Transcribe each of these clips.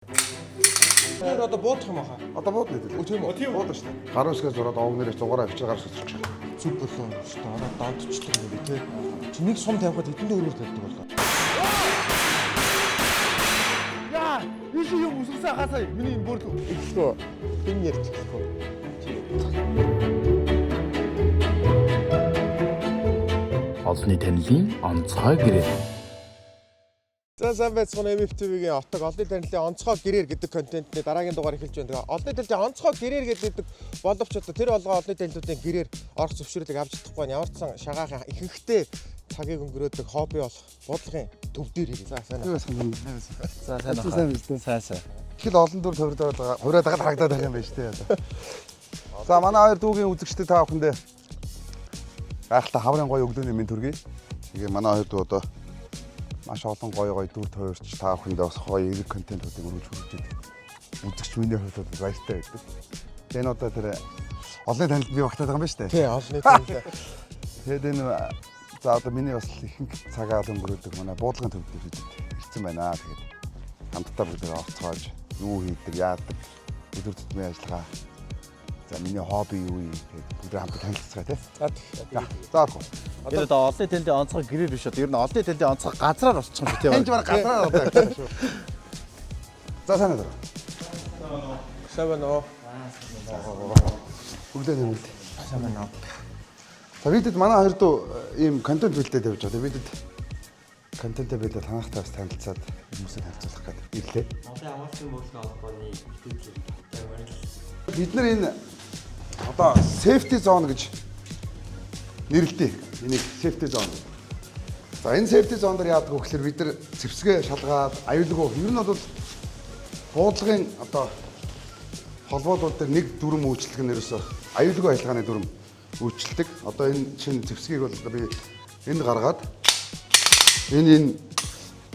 Тэр одоо буудах юм аа. Одоо буудна гэдэг. Тийм үү? Тийм буудна шүү дээ. Гар үсгээс зураад овг нэрээс дугаараа авчир гар үсгэж чинь. Зүг болоо шүү дээ. Ороо донтчлаа юм би тий. Чи нэг сум тавихад хэдэндээ өрөөр тавьдаг болоо. Яа, ийш юм үсгсэн хасаа миний юм бөрлөө. Ихгүй. Хэн ярьж гэхгүй. Олонний танилын онцгой гэрээ. За сайн байцгаана MFTV-гийн отог олонний танилын онцгой гэрээр гэдэг контентны дараагийн дугаар эхэлж байна. Тэгээ олонний танилын онцгой гэрээр гэдэг боловч одоо тэр болгоо олонний танилуудын гэрээр орох зөвшөөрлийг авч чадахгүй байна. Ямар ч сан шагаахан ихэнхдээ цагийг өнгөрөөдөг хобби бол бодлогын төв дээр ирээ. За сайн. За сайн биз дээ. Сайн. Тэгэл олон дүр хувираад дагаад харагдаад байгаа юм байна шүү дээ. За манай хоёр дүүгийн үзэгчтэй та бүхэндээ гайхалтай хаврын гоё өглөөний мэнд төргий. Тэгээ манай хоёр дүү одоо маш олон гоё дүр тойрч та бүхэндээ бас гоё эрэг контентуудыг өргөж хүргэж идэг. Үзэгч миний хувьд бол баяртай байдаг. Тэгээ энэ одоо тэр олонний танилд би багтаад байгаа юм байна шүү дээ. Тий, олонний танил. Тэгээд энэ за одоо миний бас ихэнх цагаа өнгөрөөдөг манай буудлагын төв дээр ирсэн байна. Тэгээд хамтдаа бүгд орцгоож юу хийдэг, яадаг, өдөр тутмын ажиллагаа. За миний хобби юу юм тэгээд бүгд хамт танилццгаа тий. За гоо. Энэ одоо олонний танилын онцгой гэрээ биш одоо ер нь олонний танилын онцгой газраар орчих юм тийм Энд ч баг газраа одоо шүү. За сайн уу. Сайн байна уу? Бүгдээ нэмэлт. Сайн байна уу? За бидэд манай хоёр дүү ийм контент бэлдээд явж байгаа. Бидэд контентээ бэлдээд танахтай бас танилцаад хүмүүсээ танилцуулах гэдэг ирлээ. Олон амарчин мөрлийн холбооны идэвхтэй байна. Бид нар энэ одоо safety zone гэж нэрлэдэг. Энийг safety zone. За энэ safety zone дээр яадаг вэ гэхээр бид нар зэвсгээ шалгаад аюулгүй ер нь бол буудлагын одоо холбоодууд дээр нэг дүрм үйлчлэх нь ерөөсөө аюулгүй ажиллагааны дүрм үйлчлдэг. Одоо энэ шинэ зэвсгийг бол би энд гаргаад энэ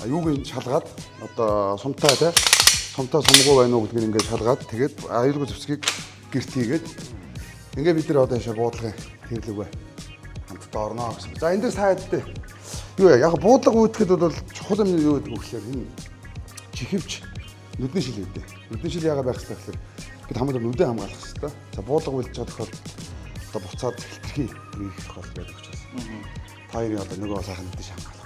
юуг нь шалгаад одоо сумтай тий сумтай сумгуу байна уу гэдгийг ингээд шалгаад тэгээд аюулгүй зэвсгийг гэрт хийгээд ингээд бид нар одоо яшаа буудлагын тэрлэгвэ хамтдаа орноо гэсэн. За энэ дэр сайдтай юу яг буудлага үүдхэд бол чухал юм юу гэдэг вэ гэхээр энэ чихвч нүдний шил үүдээ. Нүдний шил яагаад байх хэрэгтэй гэхээр бид хамт нүдээ хамгаалах хэрэгтэй. За буудлага үлдэж байгаа тохиолдолд одоо буцаад хэлтэрхий хийх тохиолдол байдаг учраас. Та хоёрын одоо нөгөө сайхан нүдээ хамгаалах.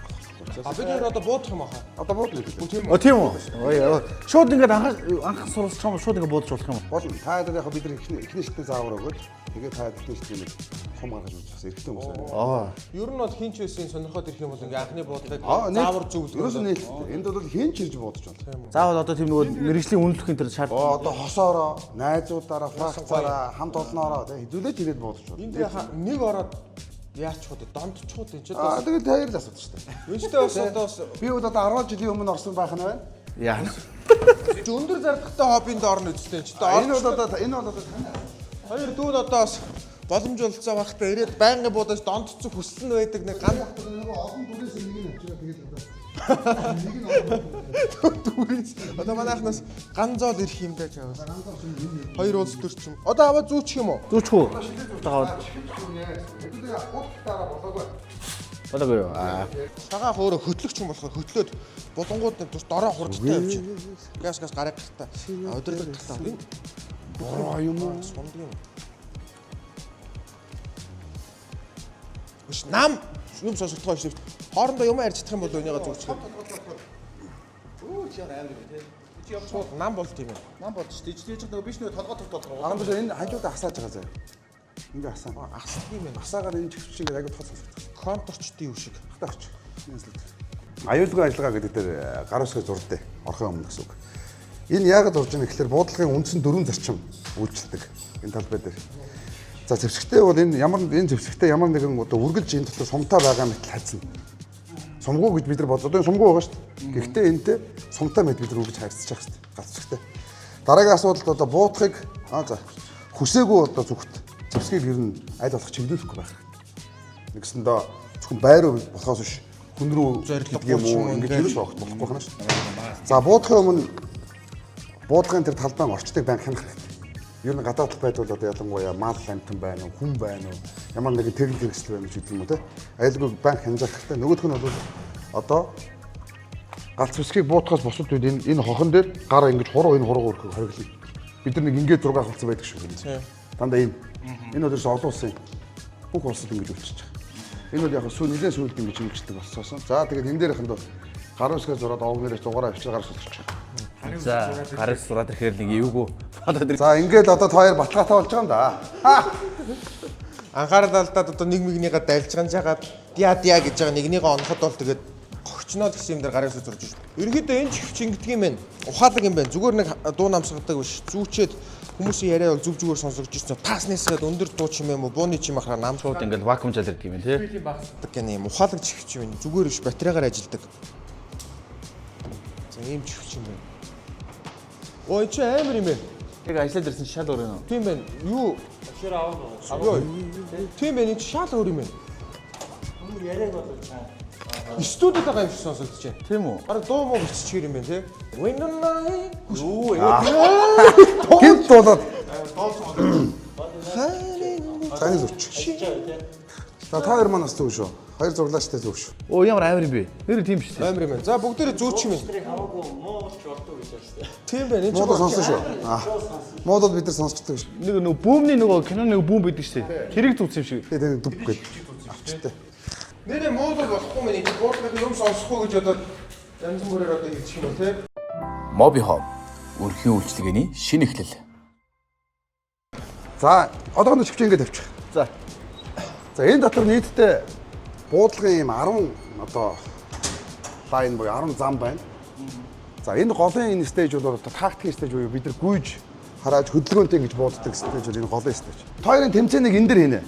А бид хоёр одоо буудах юм аа. Одоо буудна гэдэг. тийм үү? Шууд ингээд анх суралцж байгаа шууд ингээд буудаж болох юм уу? Болно. Та хэд яг бид нар эхний шигтээ заавар өгөөд тэгээд та эхний шигтээ нэг хум гаргаж үзсэн эргэтэй хүмүүс байна. Ер нь бол хинч байсан сонирхоод ирэх юм бол ингээ анхны буудлыг Заавар заавар зөвлөж. Ерөөсөө нээлттэй. Энд бол хэн ч ирж буудаж болно. Заавал одоо тийм нөгөө мэрэгжлийн үнэлэхийн тэр шаардлага. Одоо хосоороо, найзуудаараа, фракцаараа, хамт олноороо хэдүүлээ тэгээд буудаж болно. Энд яха нэг ороод яачхууд дондчхууд энэ ч Аа одоо тэгээд таяр л асуудаг шүү дээ. энэчтэй бас одоо Би бол одоо 10 жилийн өмнө орсон байх нь байна. Яа. өндөр зардалтай хоббинд орно үстэй ч Энэ бол одоо одоо хоёр дүүн одоо бас боломж олцоо байхдаа ирээд байнгын буудаж дондцох хүсэл нь байдаг нэг ган нөгөө олон дүрээс нэг нь авчираа тэгээд одоо нэг нь дүрээс одоо манайхнаас ганзол ирэх юм даа чавс. Хоёр улс төрчим. Одоо аваа зүүчих юм уу? Зүүчих үү? Одоо болоогүй юу? Цагаах өөрөө хөтлөгч юм болохоор хөтлөөд булангууд нэг тус дорой хурдтай явж. Газ гарах та. Өдөрлөг тахтаа. боо юм уу? Сундаг юм. Биш нам юм сонсогдохоо шүү. Хоорондоо юм ярьж чадах юм бол өнийгөө зүгчих. Өө чи амар юм тий. Чи явж Шууд нам болт юм. нам болж тий. Чи нөгөө биш нөгөө толгой толгой. Арам биш энэ хажуудаа асааж байгаа заа. Ингээ асаа. Асдаг юм байна. Асаагаар энэ чихвч ингээ аягүй тохол сонсогдох. Конторчдын үшиг. Ахтаарч. Аюулгүй ажиллагаа гэдэг дээр гар усгай зурдээ орхон өмнө гэсэн үг. Энэ яагаад урж байгаа гэхээр буудлагын үндсэн дөрвөн зарчим үйлчилдэг энэ талбай дээр. За зэвсэгтэй бол энэ зэвсэгтэй ямар нэгэн одоо үргэлж энэ дотор сумтаа байгаа мэт хайцна. Сумгуу гэж бид нар бодож одоо энэ сумгуу байгаа шүү дээ. Гэхдээ энэтэй сумтаа мэт бид нар үргэлж хайцчих хэвчтэй. Галзчихтэй. Дараагийн асуудал одоо буутахыг хүсээгүй одоо зүгт зэвсгийг ер нь аль болох чиглүүлэхгүй байх хэрэгтэй. Нэгсэндээ зөвхөн байруу болохоос биш хүн рүү Зорилго гэдэг юм уу ингэж юу ч болохгүй байна шүү дээ. За буудахын өмнө буудлагын тэр талбай орчдыг банк хянах хэрэгтэй. Ер нь гадаад талбайд бол одоо ялангуяа мал амтан байна уу, хүн байна уу, ямар нэгэн техник хэрэгсэл байна уу гэдэг юм уу те. Аюулгүй банк хянах хэрэгтэй. Нөгөөх нь бол одоо галц бүсгийг буутахаас бусад үед энэ хохон дээр гар ингэж хуруу энэ хуруугаар хориглоо. Бид нар нэг ингээд 6 хавцсан байдаг шүү. Тийм. Дандаа энэ бол ерөөс олон улсын бүх улсад ингэж үлчиж байгаа. Энэ бол яг нэлээд сүүлд ингэж ингэждэг болсоосон. За тэгээд энэ дээрх нь гар үсгээ зураад овгнээрээ дугаараа авчир гар суулчих. За гараас зураад ирэхээр нэг эвгүй бодоод ирэх. За ингээд одоо хоёр батгаатай болж байгаа юм да. Анхаарал алдаад одоо нэг мэгнийгээ дайлжган жагаад диа гэж байгаа нэгнийгээ оноход бол тэгээд гогчноо гэсэн юм дээр гарын үсээ зурж шүү. Ерөнхийдөө энэ чихвч ингэдэг юм байна. Ухаалаг юм байна. Зүгээр нэг дуу намсгадаг биш. Зүүчээд хүмүүсийн яриа бол зүг зүгээр сонсогдож ирсэн. Тааснасаад өндөр дуу ч юм уу, бууны ч юм ахаар намшууд Ингээд вакуум жал ирдэг юм тий. гэнэ юм. Ухаалаг чихвч юм. Зүгээр биш батарейгаар ажилладаг. За ийм чихвч юм байна. Ой чи амар юм байна. Яг ажиллаад ирсэн шал өөр юм. Тийм байна. Юу? Шир аав нь. Йоо. Тийм байна. Энэ шал өөр юм байна. Өмнө яриаг бол чаа. Студид байгаа юм шиг сонсогдож байна. Тийм үү? Бараг дуу муу биччихэр юм байна тий. When the night Юу Гинт болоод shining. цааны зүрч. За та хоёр манаас зүг шүү. Хоёр зурлаачтай зүг шүү. Оо ямар амар юм бэ? Нэр тийм шүү дээ. Амар юм байна. За бүгдээрээ зүүч юм. Хамаагүй муу ч болдог гэж байна. Тийм байна. Энэ Модод сонсон шүү. Модод бид нар сонсчдаг шүү. Нэг бүүмний нөгөө киноны бүүм байдаг шүү дээ. Тэрийг зүгсэн юм шиг. Тэгээд дүп гээд авчтай. нэрээ модул болохгүй мэн энэ бодлого юм сонсохгүй гэж одоо янз бүрээр одоо хэлчих юм уу те. Моби Home өрхийн үйлчилгээний шинэ эхлэл. За одоогоос чивч ингээд авчих. За. За энэ дотор нийтдээ буудлагын юм 10 одоо лайн буюу 10 зам байна. За энэ голын энэ стейж бол одоо тактикийн стейж буюу бид нар гүйж харааж хөдөлгөөнтэй ингэж бууддаг стейж бол энэ голын стейж. Хоёрын тэмцээнийг энэ дэр хийнэ.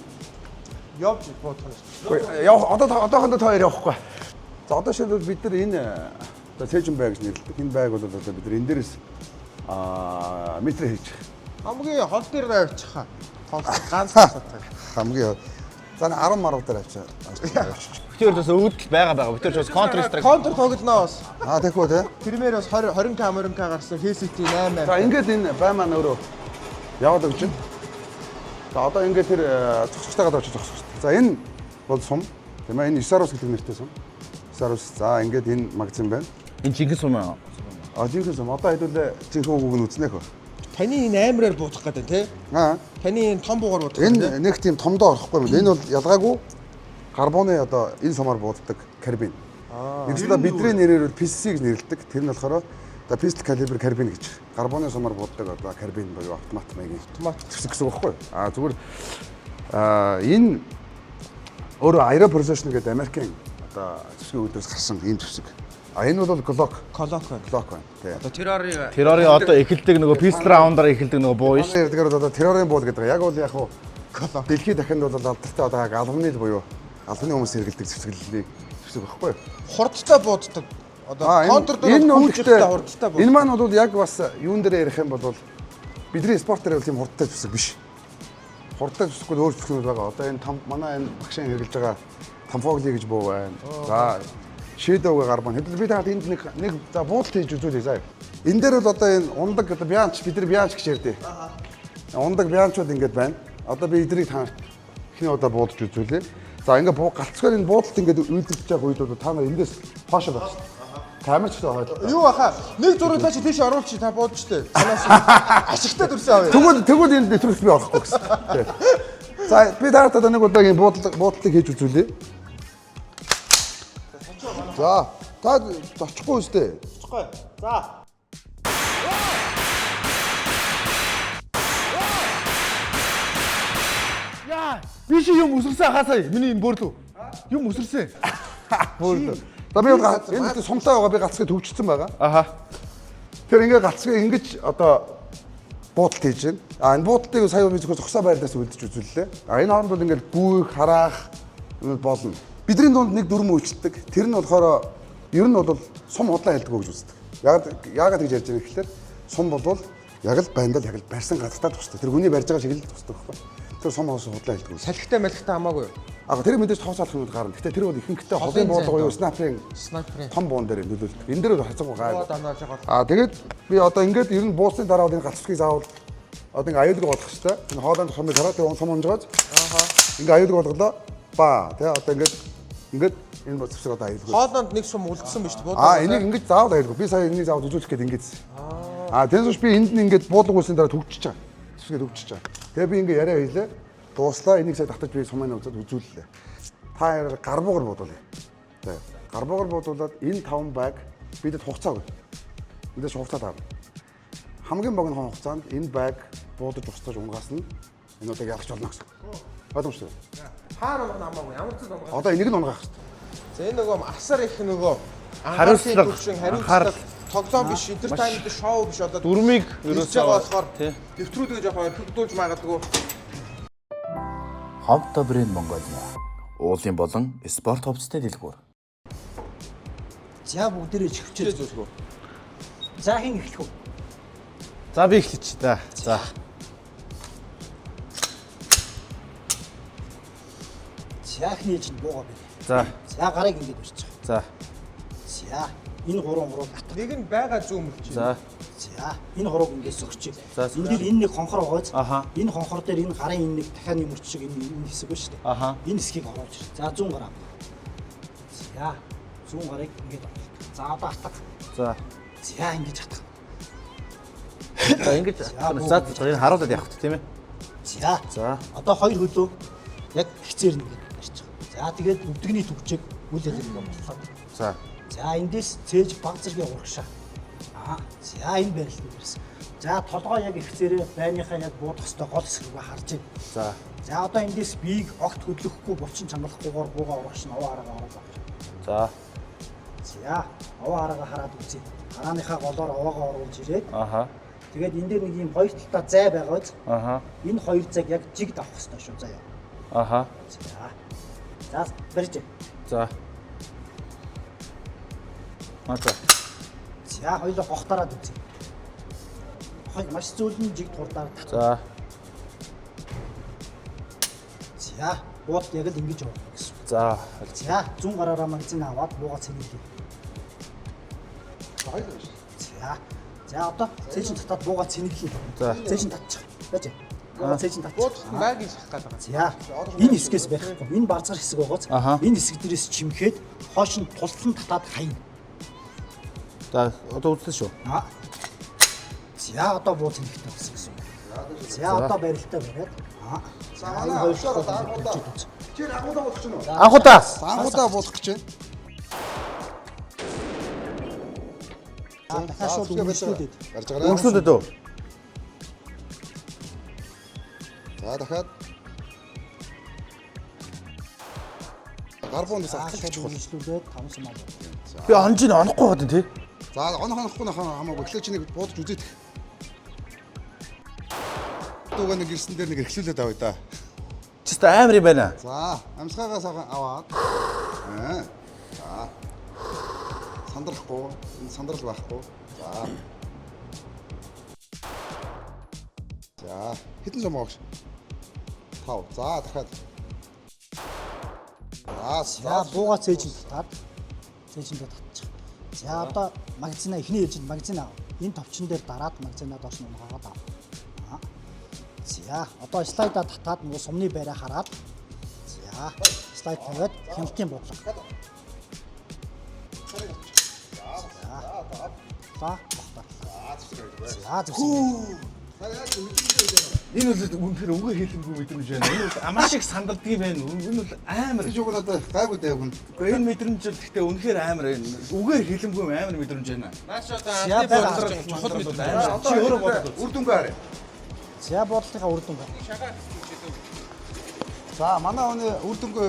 Явж бодлого. Яв одоохондоо та хоёр явахгүй. За одоо шилбэл бид нар энэ одоо цэжин байг гэж нэрлэдэг. Энэ байг бол одоо бид нар энэ дээрээс метр хийж Хамгийн хол дээр авчих хаа. Хол ганц тасаатай. хамгийн за 10 марав дээр авчаа. Бүтээр бас өвдөл байгаа. Бүтээр бас контр страйк. Контр тоглоно бас. Тэгэхгүй тий. Премьер бас 20 20k гарсан HCT 8. За ингээд энэ бай маань өөрөө яваад өгч байна. За одоо ингээд тэр зогсогчтойгоо очиж зогсож. За энэ бол сум. Тийм ээ энэ Исарус гэдэг нэртэй сум. Исарус. За ингээд энэ магазин байна. Энэ жинхэнэ сум аа. Жинхэнэ сум. Одоо хэдүүлээ жинхэнэ үгүйг нь үзнэх үү? Таны энэ амираар буудах гэдэг тий. Таны энэ том буугаар буудах Энэ нэг тийм томдоо орохгүй юм. Энэ бол ялгаагүй карбоны одоо энэ сумаар бууддаг карбин. Нэгслээ бидний нэрээр PC гэж нэрлэдэг. Тэр нь болохоор одоо pistol caliber карбин гэж. Карбоны сумаар бууддаг одоо карбин буюу автомат маягийн автомат зэвсэг гэсэн үг байхгүй юу? Зүгээр энэ өөрөө Aero Precision гэдэг Америкийн одоо зэвсгийн үүднээс гарсан ийм зэвсэг. Энэ бол Glock байна. Тий. Одоо Террорын одоо эхэлдэг нөгөө pistol round-аар эхэлдэг нөгөө буу ш. Тэгэхээр одоо террорын буул гэдэг. Яг бол яг дэлхийд дахинд бол алдартай одоо албаны буюу албаны хүмүүс хэрэглэдэг зэвсэг байхгүй юу? хурдтай бууддаг. Одоо контр дээр хурдтай бууддаг. Энэ маань бол яг бас юун дээр ярих юм бол бидний спорт дээр бол тийм хурдтай зэвсэг биш. Хурдтай зэвсэггүй өөр зэвсгүүд байгаа. Одоо энэ манай энэ багшийн хэрэглэж байгаа Тамфогли гэж буу байна. За Шэдовг гарбан. Хэдүүл би таад энд нэг за буудалт хийж үзүүлээ заа. Энэ дээр бол одоо энэ ундаг одоо бянч бид нар бянч гэж ярьдээ. Ундаг бянчууд ингэж байна. Одоо би эдрийг та ихний удаа буудаж үзүүлээ. За ингээ галцгаар энэ буудалт ингээд үйлдвэрлэж байгаа үед бол та нар эндээс хоошоо байх шээ. Камерч тоо хойл. Юу баха? Нэг зураг тач тийш оруулчих та буудаж штэ. Санаас ашигтай дүрсэн авъя. Тэгвэл энэ нэвтрүүлэг би орохгүй гэсэн. За би таад одоо нэг удаагийн буудалтыг хийж үзүүлээ. За та очихгүй үстэй. Очихгүй. За. Яа, би чи юм өсөрсөн хасаа. Миний энэ бөөрлөө. Юм өсөрсөн. Бөөрлөө. За би энэ сумтай байгаа би галцгийг төвчсөн байгаа. Аха. Тэр ингээ галцгийг ингэж одоо буудалт хийж байна. Энэ буудалтыг сая би зөвхөн зогсоо байрлаас үлдэж үзүүллээ. Энэ хооронд бол ингээл гүйх, хараах болно. Бидний дунд нэг дүрм үйлчлдэг. Тэр нь болохоор ер нь бол сум худлаа хэлдэг гэж үздэг. Яагаад гэж ярьж байгаа гэхээр сум бол яг л байндал яг л барьсан гадагтаа тусдаг. Тэр хүний барьж байгаа шиг л тусдаг байхгүй. Тэр сум хоос худлаа хэлдэг. Салхитай малхитай хамаагүй. Тэр мэдээж тооцоолох юм гарна. Гэтэ тэр бол ихэнхдээ холын буулга юу снайперын том буун дээр нөлөөлдөг. Энэ дээр бол хацаагүй гай. Тэгээд би одоо ингээд ер нь буусны дараа энэ галцгийг заавал одоо ингээ аюулгүй болгох хэрэгтэй. Энэ хоолойн тохомыг хараад тэр сум унжгаад. Ингээ аюулгүй болголоо. Ба тий одоо ингээд Ингээд энэ зэвсэг одоо аюулгүй. Хоолонд нэг сум үлдсэн биз дээ. Энийг ингэж заавал аюулгүй. Би сая энийг заавал үзүүлэх гээд ингэж. Тэрнээс би энд нь ингэж буудлага үүсний дараа төгчөж байгаа. Зэвсгээ төгчөж байгаа. Тэгээ би ингэ яриа хийлээ. Дууслаа энийг сая татаж би сумын үзээд үзүүллээ. Та яараа гарбуугаар буудуулъя. За гарбуугаар буудуулаад энэ 5 баг бидэд хугацаа өгнө. Эндээс хугацаа таавна. Хамгийн богино хугацаанд энэ баг буудаж устгаж унгаас нь энэ удаа ялгч болно гэсэн. Ойлгомжтой. Хаар болгоно хамаагүй ямар ч зүйл. Одоо энийг нь унгаах хэрэгтэй. За энэ нөгөө асар их нөгөө Хариуцлага, хариуцлага тоглоом биш, entertainment шоу биш одоо Дүрмийг ерөөсөө болохоор тий. дэвтрүүдээ жоохон орхигдуулж магадгүй. Хомто брэнд Монголиа. Уулын болон спорт хувцастай дэлгүүр. За бүгдээрээ хөвчөө Зүсгөө. За хин эхлэх үү? За би эхлэч та. За. За хин ээж нь буугаа бий. За. За гарыг ингэж урьчих. За. За энэ гурван гат. Нэг нь байгаа зүүм мөлч. За. За энэ хурууг ингэж өгчих. За. Энэ дээр энэ нэг хонхор байгаач. Аха. Энэ хонхор дээр энэ гарын энэ нэг дахиад юм урьчих энэ хэсэг ба шүү дээ. Аха. Энэ хэсгийг оруулж ир. За 100 г. За 100 гарыг ингэж оруулах. За одоо хатах. За. За ингэж хатах. За ингэж за энэ харуулад явах тийм ээ. За. За. Одоо хоёр хөлөө яг хизээр нэг барьчих. За тэгээд өвдөгний төгчийг үл хэлэх юм боллоо. За. За эндээс цээж баг зэргийн урагшаа. За энэ барилт нь ирсэн. За толгой яг ихцээрээ байныхаа яг буудах хөстө гол хэсгийг харж байна. За. За одоо эндээс биеийг огт хөдлөхгүй булчин чамлахгүйгээр бууга урагш нь овоо арга оруулаа. За. За овоо арга хараад үзье. Гарааныхаа голоор овоогоо оруулж ирээд. Аха. Тэгээд энэ дээр нэг юм хоёр талтай зай байгааз. Аха. Энэ хоёр зайг яг жиг давах хэрэгтэй шүү заяа. Аха. За. За барьж. За. За. За хоёулаа гохтараад үзье. Хой маш зөөлөн жиг турдаар тат. За. За бууд яг л ингэж явах гэсэн. За. За 100 гараараа магазин аваад бууга цэнгэлээ. За. За одоо цээжин татаад бууга цэнгэлээ. За. Цээжин татчих. Байж. Бууга цээжин татчих. Буудсан байгийг шахах гал байгаа. За энэ хэсгээс барихгүй. Энэ барзар хэсэг байгааз. Энэ хэсэг дээрээс чимхэд хоош нь тулсан татаад хаяна. За одоо үзлээ шүү. За одоо бууц хэрэгтэй гэсэн. За одоо барилтаа бариад. За энэ хоёр шууд барьж. Чи агуулаа болох гэж байна уу? Анхудаа. Агуулаа болох гэж байна. Дахиад шууд үйлчлүүлээд. Барьж байгаа. Өршүүлээд үү? За дахиад гарбуундаас ахчих чухал. үйлчлүүлээд 5 сум авах. Би онжин онохгүй хадсан тий. За онохгүй хамаагүй. Эхлээ чи нэг буудаж үзээд. Дууга нэг ирсэн дээр нэг эхлүүлээд авъя да. Чист амар юм байна. За амсгаагаас аваад. За. Сандрахгүй. Энэ сандрал байхгүй. За. За хэдэн сум авах? 5. За дахиад. За бууга цээжин татаад цээжиндээ татчих. За одоо магазинаа эхний ээлжинд магазин аав. Энэ товчон дээр дараад магазинаа доош нь унгаагаад аав. За одоо слайдаа татаад нөгөө сумны байраа хараад. За слайд тавиад хяналтын бодлого. За за зөв. Энэ бол үнэхээр үгээр хэлэнгүй мэдрэмж байна. Энэ бол маш их сандалдгийн байна. Энэ бол амар. гэж уг надад гайгүй дайгүн. Гэхдээ энэ мэдрэмж бол гэхдээ үнэхээр амар байна. Үгээр хэлэнгүй амар мэдрэмж байна. Наач одоо За, ардны байгаа. бодлого чухал мэдрэмж байна. Чи өөрөө бодож. Үр дүнгээ харъя. За бодлогынхаа үр дүн байна. За манай хүний үр дүнгээ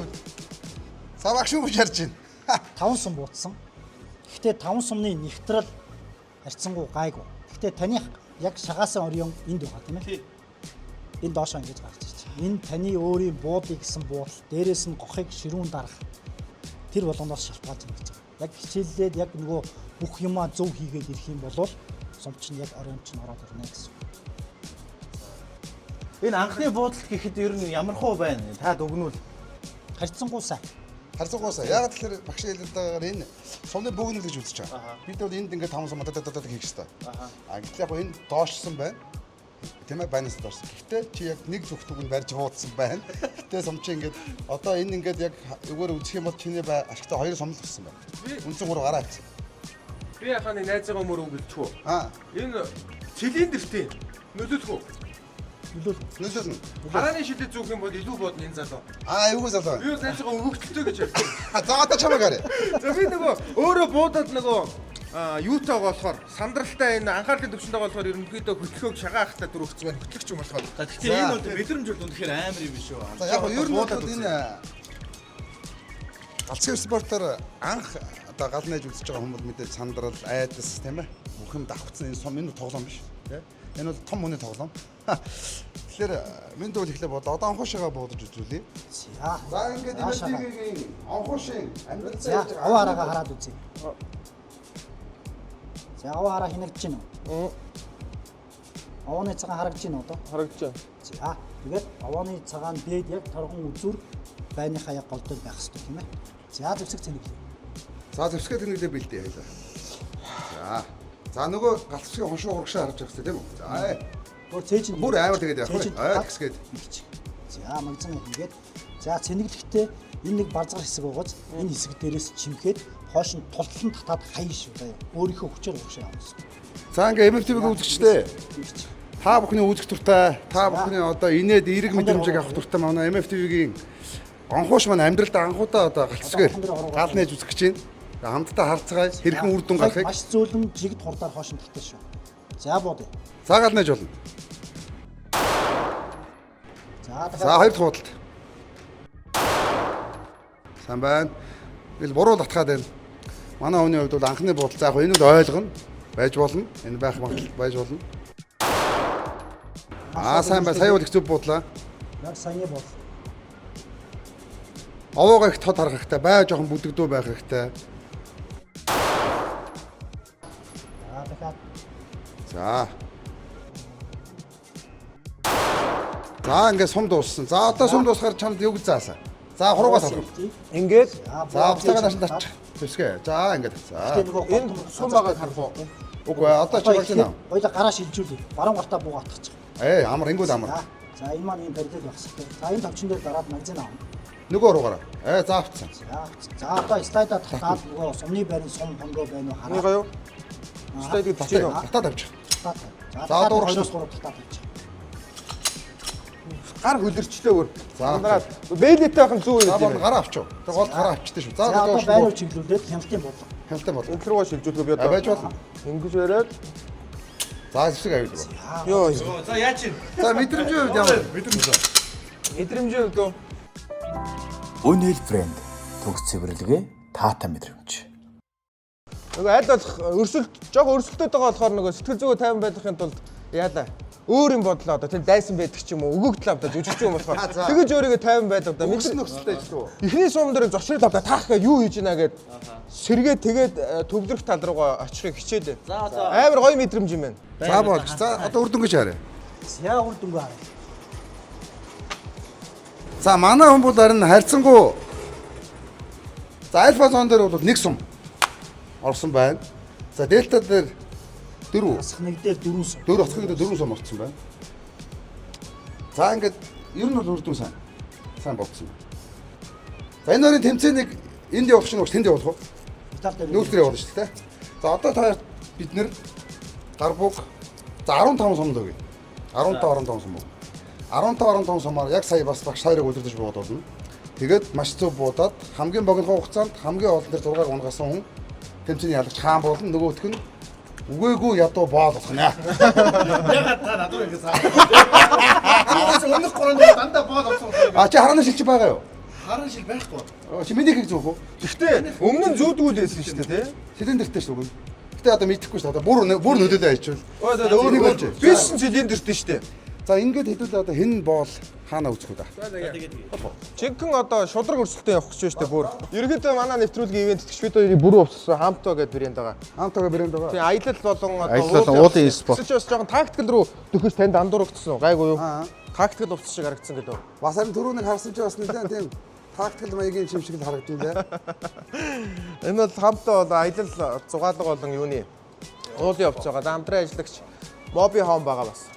савагш юу гэж харж байна. 5 сум буутсан. Гэхдээ 5 сумны нэгтрэл харьцангуй гайгүй. Гэхдээ таны яг шагаасан орион энд байгаа тийм ээ. Энэ доошоо ингэж гарч ирж байна. Энэ таны өөрийн буудыг гэсэн буудал, дээрээс нь гохыг ширүүн дарах тэр болгоноос шалтгаалж ингэж байгаа. Яг хичээллээд яг нөгөө бүх юмаа зөв хийгээд ирэх юм бол сумч нь яг орион чинь ороод ирнэ гэсэн. Энэ анхны буудалд гэхэд ер нь ямар хуу байна? Та дүгнүүл. Харьцангуй сайн. Харцангуусаа. Яг тэгэхээр багш хэлэлтэйгээр энэ сумны бөөгнөл гэж үзэж байгаа. Бид бол энд ингээд 5 сум дадададад хийх хэрэгтэй. Гэтэл яг энэ доошсон байна. тийм ээ байнаас дорсон. Гэхдээ чи яг нэг зүгтүг нь барьж хуудсан байна. Гэтэ сум чи ингээд одоо энэ ингээд яг өгөр үзэх юм бол чиний ашигтай хоёр сомл болсон байна. Үнцэн 3 гараа авсан. Би яхаа нэг найзаагаа мөр өгөлчих үү? Энэ цилиндртэй нөлөөлөх үү? Нөлөөлнө. Харааны шилдэг зүүх юм бол илүү бодно энэ залуу. Эвгүй залуу. Би найзаагаа өгөлтөлтөө гэж ярьсан. За одоо чамаа гараа. За би нөгөө өөрөө буудаад нөгөө юутай болохоор сандралтай энэ анхаарлын төвчөнд байгаа болохоор ерөнхийдөө хөтлөхөг шагаахтай дөрөвч байна. Хөтлөгч юм болохоор. За тэгэхээр энэ бол мэдрэмж бол үнэхээр амар юм шүү. За яг нь ер нь бол энэ галзуу спортоор анх одоо гал найж үзэж байгаа хүмүүс мэдээж сандрал, айдас тийм ээ. Бүх юм давхцсан энэ сум энэ тоглоом биш тийм. Энэ бол том хүний тоглоом. Тэгэхээр минь бол ихлэ бод одоо анхуушаага буудаж үзүүлээ. За ингээд имэтигийн анхуушийн амьдрал За аваа хараагаа хараад үзье. За аваа хараа хинэгдэж байна уу? Авааны цагаан харагдаж байна уу одоо? Харагдаж байна. За тэгээд авааны цагаан дээд яг торгон үзүр байныхаа яг голдол байх хэрэгтэй тийм ээ. За зэвсэг цэнэглээ. За зэвсгээ тэнэглээ бэлдээ хоёлаа. За нөгөө галцгийн хоншоо урагшаа харж байгаа тийм үү? За Өөр цээж нь бүр амар тэгээд явах уу? Гэсгээд. За магазин ингээд. За цэнэглэхдээ энэ нэг базар хэсэг байгааз энэ хэсэг дээрээс чимхэд хоош нь тултлан татаад хаяа шүү даа. Өөрийнхөө хүчээр урагшаа явуулсан. За ингээ MFTV-г үзэгчтэй. Та бүхний үзэх туртай, та бүхний одоо инээд эерэг мэдрэмжийг авах туртай манай MFTV-гийн анхууш маань амьдралдаа анхудаа одоо галцгаар гал нээж үзэх гэж байна. Хамтдаа харцгаая хэрхэн үр дүн гарахыг маш зөөлөн жигд хурдаар хоош нь татдаг шүү. За бод. За гал нээж болно. За хоёр дахь худалд. Сайн байна. Бил буруу татгаад байна. Манай хүний хувьд бол анхны бодол заах энэ бол ойлгоно. Байж болно. Энэ байх магадлал байж болно. Сайн бай. Сая бол их зөв бодлаа. Яг саяны бол. Овоогоо их тод харах хэрэгтэй. Бай жоохон бүдэгдүү байх хэрэгтэй. дахиад. За ингээд сум дууссан. За одоо сум дуусахаар чамд юу гэж заасан? За хуруугаа салгав. Ингээд За буцаага нааш тач. Тэсгэ. За ингээд. За энэ сум байгааг харах уу? үгүй одоо чи болж байна. Хоёул гараа шилжүүлээ. Баруун гартаа буугаатчих. Амар ингүүл амар. За энэ маань юм барилал байх хэрэгтэй. За энэ тавчин дээр дараад магазин аав. Нөгөө руугаараа. За авцсан. За одоо слайдаа татаад нөгөө сумны байрны сум хонгоо байна уу хараа. Нэг юу? Слайдыг татчих. Татаад авчих. За дуурахнаас гурав татаад авчих. Гар хөлөрчлөө өөр. За Манайд бэлэттэйхэн зүү За юм. гараа авчих. Тэг гол гараа авчихдээ шүү. За одоо байруу чиглүүлээд хяналтын бодлого. Хяналтын бол. Энэ руугаа шилжүүлэх би одоо. Байж болно. Ингэж яриад. За зэвсэг аюул. Йоо. За яа чинь? За мэдрэмжийн хувьд ямар мэдрэмж вэ? Мэдрэмжээ өгдөө. Үнэл брэнд төгс цэвэрлэгээ таата мэдрэмж. Нөгөө аль болох жоохон өрсөлдөд байгаа болохоор нөгөө сэтгэл зүгөө тайван байхын тулд яалаа. Өөр юм бодлоо одоо тэр дайсан байдаг ч юм уу өгөгдөл авдаа жүжигч юм болохоор тэгэж өөрийгөө тайван байдаг да Мэдсэн нөхцөлтэй ажиллав. эхний сум дээр зочрол авдаа таах гээ юу хийж ийна гэд сэргээ тэгээд төвлөрөх тал руугаа очихыг хичээлээ. Амар гоё мэдрэмж юм байна. За болж. За одоо үрдэн гэж харъя. За үр дүнгүй хараа. За манай хүн бол харин харьцангуй. За альфа зон дээр бол нэг сум орсон байна. За дельта дээр 4 Асах нэг дээр 4 сум. 4 оцхыг дээр 4 сум орсон байна. За ингээд ер нь бол үрдэн сайн болцсон. За энэ хоёрын тэмцээнийг энд явуулах чинь тэнд явуулах уу? Тал дээр Нүүл дээр явуулна шүү дээ. За одоо та бид нэр гарбуг за 15 сум л өгье. 15 сум уу. 15 сумаар яг сая бас багш хоёрыг удирдах бод болно. Тэгээд маш зөв буудаад хамгийн богино хугацаанд хамгийн олон дээр зургааг унгасан хүн тэмцээний ялагч хаан болно. Нөгөөх нь үгээгүй ядуу боол болох нэ. Ягаад та надад ингэ саа. Аас өнөх гурван дандаа боол авсан. Чи харааны шилж байгаа юу? Харан шил байхгүй. Чи миний хийг зөөх үү? Гэхдээ өмнө нь зүүдгүүл байсан шүү дээ тий. Цилиндертэй шүү дээ. Гэтэ одоо мэдэхгүй шүү дээ. Одоо бүр нөлөөлөө айчвал. Өөр нэг болж. Биш цилиндертэй шүү дээ. За ингээд хэдүүл одоо хэн боол хаана үүсэх үү? Чигхэн одоо шудраг өрсөлдөөн явах гэж байна шүү дээ бүр. Ерөнхийдөө манай нэвтрүүлгийн ивент итгэж бид хоёрын бүрэн өвссөн хамтаа гэдэг брэнд байгаа. Хамтаага брэнд байгаа. Тэгээ аялал болон Аялал болон уулын спорт. Чи бас жоохон тактикл руу төхөж танд андуурагдсан. Гайгүй юу? Тактикл өвс шиг харагдсан гэдэг. Бас харин түрүүнийг харсан чи бас нэлээд тийм тактикл маягийн юм шиг л харагдаж байна. Энэ бол хамтаа бол аялал зугаалга болон юуны уулын өвс байгаа. Хамтран ажиллагч Моби Хоум байгаа бас.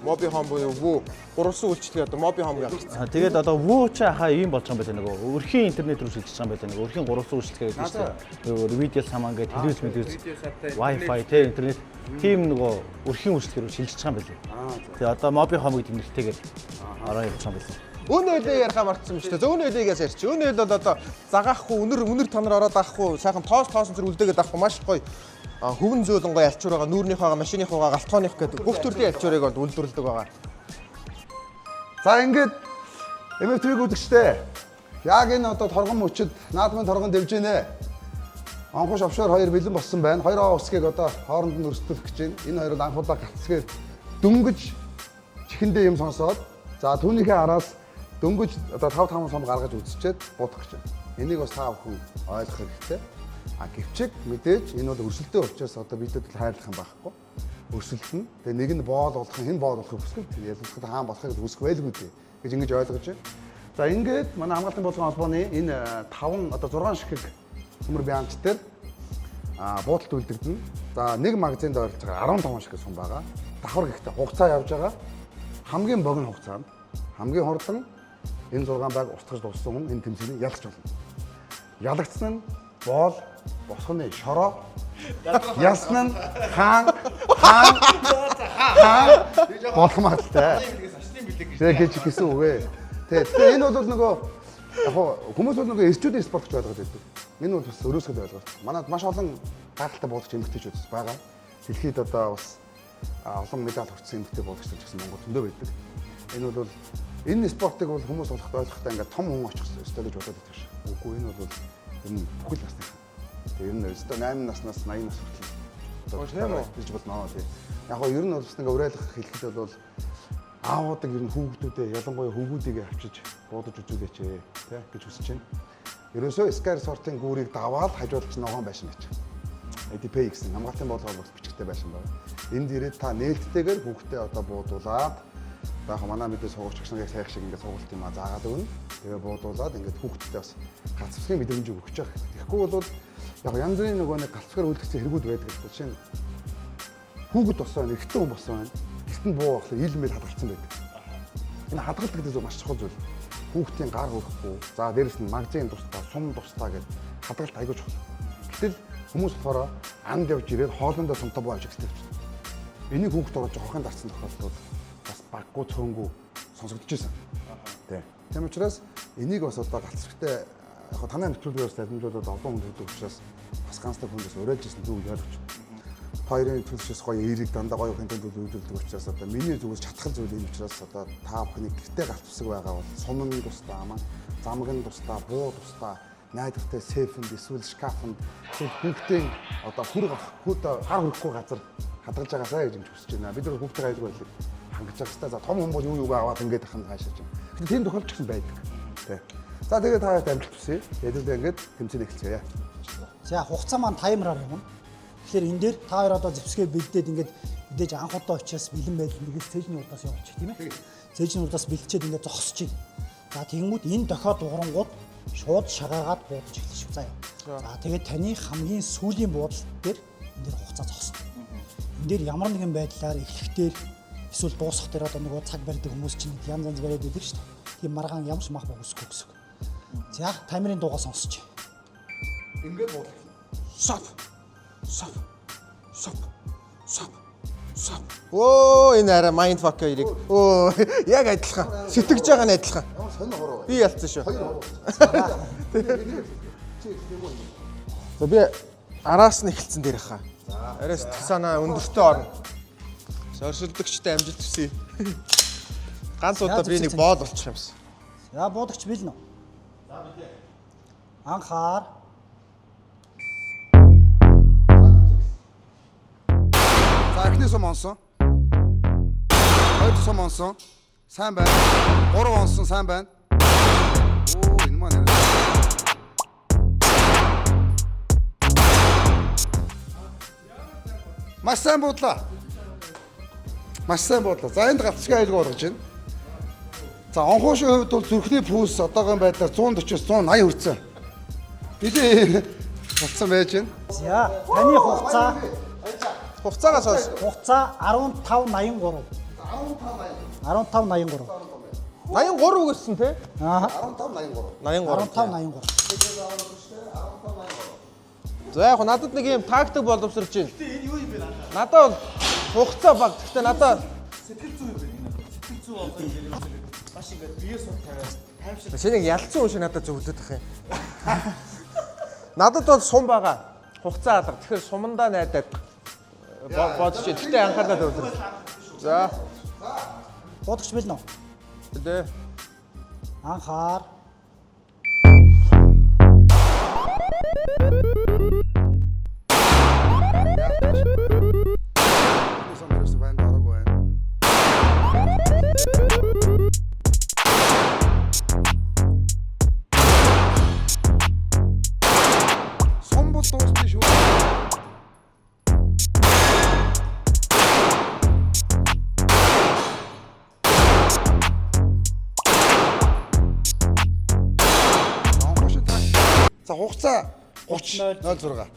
Моби хом буюу вүү гурван үйлчлэгээ одоо моби хом гэж байна. Тэгээд одоо Woo чи хаа ийм болж байгаа юм байна нөгөө өрхийн интернет рүү шилжиж байгаа юм байна нөгөө өрхийн 300 үйлчлэгээ гэдэг чинь нөгөө видео саман гэдэг телевиз мэдээс Wi-Fi те интернет тийм нөгөө өрхийн үйлчлэгээ рүү шилжиж байгаа юм байна. Тэгээд одоо моби хом гэдэг нэртэйгээр ороо явж байгаа юм байна. Өнөө хөлөө ярихаа мартсан юм шүү дээ. Өнөө хөлөөс ярьчих. Өнөө хөл бол одоо загаахгүй өнөр танаар ороод авахгүй сайхан тоосон зүр үлдээгээд авахгүй маш гоё хөвөн зөөлөн гоё ялчуур байгаа нүүрнийхээ машиныхаа галтгооных гэдэг бүх төрлийн ялчуурыг бол үйлдвэрлэдэг байгаа. За ингээд MFTV үзэгчтэй. Яг энэ одоо торгон мөчөд наадмын торгон дэвж гинэ. Анхууш офшор 2 бэлэн болсон байна. 2 усгийг одоо хооронд нь өрсөлдөх гэж байна. Энэ хоёр анх удаа гацсгээд дөнгөж чихэндээ юм сонсоод за түүнийхээ араас дөнгөж одоо 5 сум гаргаж үзчихэд будах гэж байна. Энийг бас та бүхэн ойлгох хэрэгтэй. Гэвчиг мэдээж энэ бол өрсөлдөө учраас одоо бидэд л хайрлах юм байхгүй. Өрсөлдөн. Тэгээ нэг нь боол болох, хэн боол болохыг хүсэх, ялгуулахад хаан болохыг хүсэх байлгүй дээ гэж ингэж ойлгож байна. За ингээд манай хамгаалтын бодлогын холбооны энэ 5 одоо 6 ширхэг төмөр бянч дээр буудалд үлдэгдэнэ. За нэг магазинд ойрлож байгаа 15 ширхэг сум байгаа. Давхар гэхдээ хугацаа явж байгаа. Хамгийн богино хугацаанд хамгийн хурдан энэ 6 байг устгаж дууссан хүн энэ тэмцээний ялгч болно. Ялгцсан нь боол босгоны шороо ясна нь хаан болох магадлалтай. Тэгээд гэсэн үг ээ. Тэгээд энэ бол нөгөө яг хүмүүс бол нөгөө эрчүүдийн спорт гэж ойлгоод байдаг. Энэ бол бас өрөөсгөл ойлголт. Манайд маш олон гайхалтай буулагч эмэгтэйчүүд байгаа. Дэлхийд одоо бас олон медаль хүртсэн эмэгтэй буулагч гэсэн Монгол зөндөө байдаг. Энэ бол энэ спортыг бол хүмүүс ойлгохдоо ингээд том хүн очих ёстой гэж бодоод байдаг ш. Үгүй энэ бол энэ бүхэл насны. Тэр нь өстө 8 наснаас 80 нас хүртэл гэж болно тий. Яг гоо ер нь бол ингээ уриалгах хэлэхэд бол аавуудаг ер нь хүүхдүүдээ ялангуяа хөвгүүдийг авчиж буудаж үзүүлээч тий гэж хүсэж байна. Ерөөсөө Sky Resort-ын гүүрийг даваад хажуулагч ногоон байшин гэж. ADP гэсэн хамгаалтын бодлогоор бас бичгтэй байшин байна. Энд ирээд та нээлттэйгээр хүүхдээ одоо буудуулаад яг манай мэдээ сургууч гişнээ сайх шиг ингээ сургалт юм заагаад өгнө. Тэгээ буудуулаад ингээд хүүхдтэй бас галцвсгийн мэдрэмжийг өгч явах. Тэгэхгүй бол яг янз бүрийн нөгөө нэг галцгаар үлдсэн хэрэгүүд байдаг л да. Жишээ нь хүүхэд босоо эрэгтэй хүн босоо байна. Гэртэн буу болохоор ил мэл хадгалсан байдаг. Энэ хадгалт гэдэг зүйл маш чухал зүйл. Хүүхдийн гар хөрөхгүй. За дээрэс нь магазин тусдаа, сум тусдаа гэдэг хадгалт аягүй чухал. Гэтэл хүмүүс болохоор анд явж ирээд хоолндоо сумтай буу ажиг гэсэн. Энийг хүүхд орж хохын дарсан тохиолдолд бас баггүй цөөнгүү сонсогдож байсан. Тийм учраас энийг бас одоо галцвартай яг танай нэвтрүүлгээс дамжуулаад олон хүн хэлдэг учраас бас ганцтай хүндээс уриалж ирсэн зүг ойлгож байна. Хоёрын төлөвшөөс гоё эерэг дандаа гоё контент үйлдвэрлэдэг учраас одоо миний зүгээс чатгал зүйл юм учраас одоо та бүхний гэртээ галцвсаг байгаа бол сумын тусдаа маань замгийн тусдаа буу тусдаа найдвартай сейфэнд эсвэл шкафанд хүүхдийн одоо гар хөрөхгүй газар хадгалж байгаасаа гэж хүсэж байна. Бид нар хүүхдээ айлг байлиг хангаж байгаа хэвээр за том хүн бол юу аваад ингээд ахын хаашаач юм. Тэгэхээр тийм тохиолдож гисэн байдаг. Тэ. За тэгээд та амжилт хүсье. Ядуулаа ингээд тэмцээн эхэлцгээе. За хугацаа маань таймераар явна. Тэгэхээр энэ дээр та хоёр одоо зэвсгээ бэлдээд ингээд мэдээж анх удаа очиас бэлэн байдал нэгээс цээжний удаас явуучих тийм ээ. Цээжний удаас бэлдчихэд ингээд зогсож байна. За тэгэнгүүт энэ дохиод дуурангууд шууд шагаагаад буудаж эхэлж шүү. За. За тэгээд таны хамгийн сүүлийн буудал дээр энэ дээр хугацаа зогсно. Энэ дээр ямар нэгэн байдлаар эхлэхдээ эсвэл дуусах дээр одоо нөгөө цаг барьдаг хүмүүс чинь янз янз бариад байдаг шүү дээ. Тийм маргаан ямш мах өгсөхгүй гэсэн. За таймерын дуугаа сонсож. Ингээд буудал. Стоп. Оо энэ арай майндфак хоёрыг. Оо яг адилхан. Сэтгэж байгаа нь адилхан. Ямар сонир хороо. Би ялцсан шүү. За би араас нь эхэлсэн дээр хаа. Арай сэтгэл санаа өндөртөө орно. Сорсолдогчтой амжилт хүсье. Ганц удаа би нэг боол болчих юмсан. За буудагч бэлнэ. За билээ. Анхаар. За эхний сум онсон. Хоёр сум онсон. Сайн байна. 3 онсон сайн байна. Оо энэ маань маш сайн буудлаа. За энд галцгийн айлг ургаж байна. За онхуушийн хувьд бол зүрхний пульс одоогийн байдлаар 140-с 180 хүрсэн. Билээ болцсон байж байна. За таны хугацаа Хугацаагаа сонс. Хугацаа 15:83. 1583. 83 гэсэн тий? Аа. 83. 1583. За яг надад нэг юм тактик боловсруулж байна. Гэтэ энэ юу юм бэ надад? Надад бол хугацаа баг. Гэтэ надад сэтгэл зүй юм байна. Сэтгэл зүй болоо юм маш ингээд биеэс таймшиг. Шинийг ялцсан хүн шиг надад зөвлөд ах юм. Надад бол сум байгаа. Хугацаа алга. Тэгэхээр сумандаа найдаад бодож чи. Гэтэ анхаарлаа төвлөр. За. Бодогч билнэ үү? Тэ. Анхаар. Сум бол дуусна шүү. За хугацаа 30:06.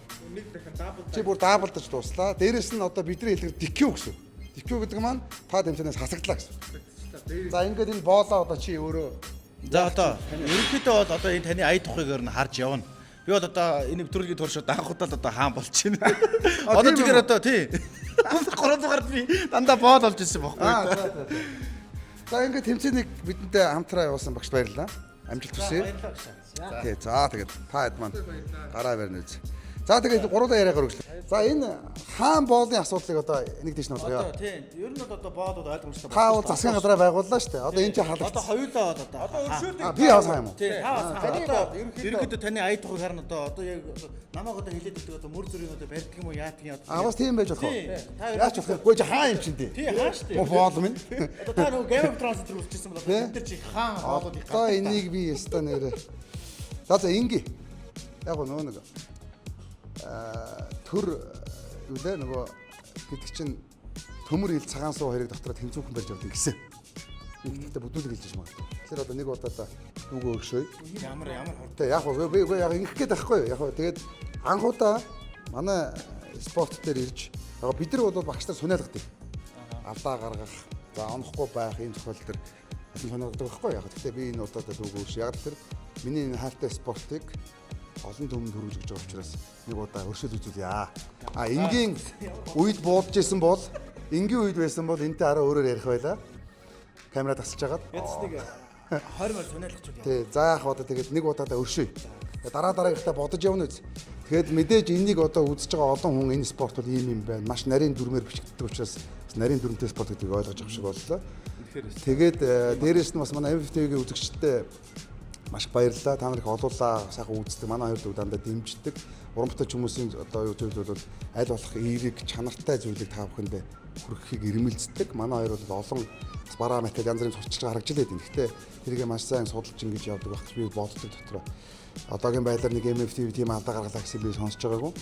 Чи бүр даблдаж дууслаа. Дээрэс нь одоо бидний хэлэхээр DQ гэсэн. DQ гэдэг маань та тэмцээнээс хасагдлаа гэсэн. За ингээд энэ боолоо одоо чи өөрөө За одоо ерөнхийдөө бол одоо энэ таны ая тухайгаар нь харж явна. Би бол одоо энэ нэвтрүүлгийн туршид анхудаа л одоо хаан болчихно. Одоо тэгэхээр одоо тий. 3 дугаар би дандаа боол болж ирсэн байхгүй. За ингээд тэмцээнийг бидэнтэй хамтраа явуулсан багш баярлалаа. Амжилт хүсье. Тий. За тэгээд та хэд маань гараа барьна үз. За тэгээд гуруулаа яриагаар өглөө. За энэ хаан боолны асуудлыг одоо нэг дэш нь болгоё. Тийм. Ер нь бол одоо боолууд ойлгомжтой. Та бол засгийн газраа байгууллаа шүү дээ. Одоо энэ чинь халагдсан. Одоо хоёулаа бол одоо А би яваа юм уу? тий. Ерөнхийдөө таны ая тухайг харна одоо яг намайг одоо хэлээд өгдөг одоо мөр зүрийн одоо барьдаг юм уу яадаг юм А бас тийм байж болох уу? Та Яаж болох вэ? Гүйж хаан юм чинь дээ. тий хаа штэ. Мо боол минь. Одоо та нөгөө Game of Thrones дээр үзчихсэн бол одоо энэ чи хаан боолуудыг Одоо энийг би яста нэрэ. За инги. Яг нөгөө нэг төр юу лээ нөгөө гэдэг чинь төмөр ил цагаан суу хэрэг дотроо тэнцүүхэн барьж явдаг гэсэн. Нэг ихтэй бүдүүлэг хэлж магадгүй. Тэгэхээр одоо нэг удаа дүүгөө өгшөөе. ямар хурд. Тэ яг би яг ингэх гээд байхгүй юу? Яг тэгээд анхудаа манай спорт дээр ирж яг бид нар бол багштай сунаалгадаг. Алдаа гаргах, за онохгүй байх энэ тохиолдол төр сонирхдаг байхгүй яг. Гэхдээ би энэ удаа дүүгөө өгш. Яг тэр миний энэ хайртай спортыг олон түмэнд хөрвүүлж гэж байгаа учраас нэг удаа өршөөл үзүүлье. А энгийн үед буудаж исэн бол энгийн үед байсан бол энтэй араа өөрөөр ярих байлаа. Камера тасалж агаад. Яцныг 20 мөр сонирхож байна. Тий, за яах одоо тэгээд нэг удаадаа өршөе. Дараагийнхаа бодож явна үз. Тэгэхэд мэдээж энийг одоо үзэж байгаа олон хүн энэ спорт бол ийм юм байна. Маш нарийн дүрмээр бичигддэг учраас нарийн дүрмтэй спорт гэдгийг ойлгож авах шиг боллоо. Тэгээд дээрэс нь бас манай MFTV-ийн үзэгчдтэй маш баярлалаа. Та нар их олуулаа, сайхан үздэг. Манай хоёр дандаа дэмждэг. Урамтай хүмүүсийн одоо юу зүйл бол аль болох эерэг чанартай зүйлийг та бүхэнд хүргэхийг ирмэлцдэг. Манай хоёр бол олон бараа метод янз бүрийн сурчилгаа харагдж лээд юм. Гэхдээ тэрийг маш сайн судалж ингэж явдаг байх би боддог дотроо. Одоогийн байдлаар нэг MFTV тийм алдаа гаргалаа гэсэн би сонсож байгаагүй.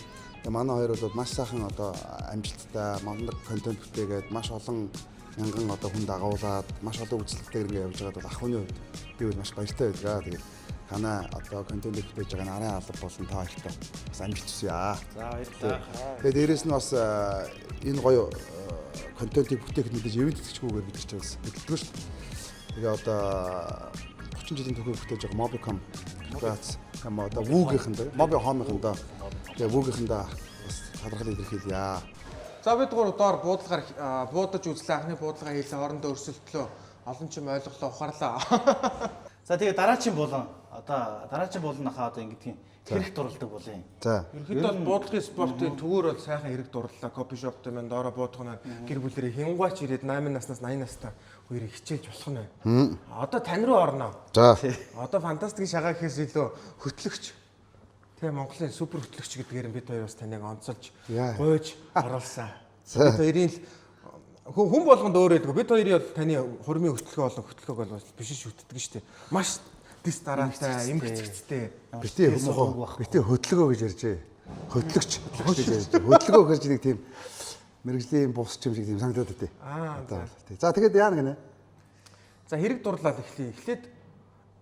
Тэгээ манай хоёр бол маш сайхан одоо амжилттай мундаг контент бүтээгээд маш олон мянган одоо хүн дагуулад маш олон үзэлтээр ингэ явж байгаад бол ахны хувьд би бол маш баяртай байдаг. Тэгээд танаа одоо контент бүтээж байгаа нарийн алба болсон та хоёртай бас амжилт хүсье. За баярлалаа. Тэгээд дээрэс нь бас энэ гоё контентыг бүтээхэд мэдээж ивент тэтгэжгүйгээр бид ч бас бэлддэг шүү дээ. Тэгээ одоо 30 жилийн түүхийг бүтээж байгаа Mobicom Graz одоо Woo-гийнхэндээ Mobi Home-ийнхандаа тэгээ Woo-гийнхэндээ бас талархал илэрхийлье. За бид гур доор буудлагаар буудаж үзлээ. Анхны буудлагаа хийлээ. Хоорондоо өрсөлдлөө. Олон ч юм ойлголоо, ухаарлаа. За тэгээ дараагийн болон одоо дараагийн болонхаа одоо ингэдэг хэрэг дурладаг болын. За. Ерөнхийдөө буудлагын спортын төвөр бол сайхан хэрэг дурлалаа. Кофе шоптой маань доороо буудгана гэр бүлэрээ хингуйч ирээд 8 наснаас 80 настай хоёрыг хичээлж болох нь байна. Одоо тань руу орно. За. Одоо фантастикийн шагаа гэхээс илүү хөтлөгч. Тэгээ Монголын супер хөтлөгч гэдгээр бид хоёр бас таныг онцолж гуйж оруулсан. Бид хоёрын хүн болгонд өөр байдаг. Бид хоёрын бол таны хурмын хөтөлгөө болон хөтөлгөөг бол биш шүтдэг шүү дээ. Маш дис дараатай, эмгэгцтэй. Битээ хүмүүх битээ хөтлөгөө гэж ярьжээ. Хөтлөгч гэж ярьжээ. Хөтлөгөө гэж нэг тийм мэрэгжлийн бус ч юм шиг тийм санагдаад өгдөө. За тэгээд яа гэнэ. За хэрэг дурлал эхлэе. Эхлээд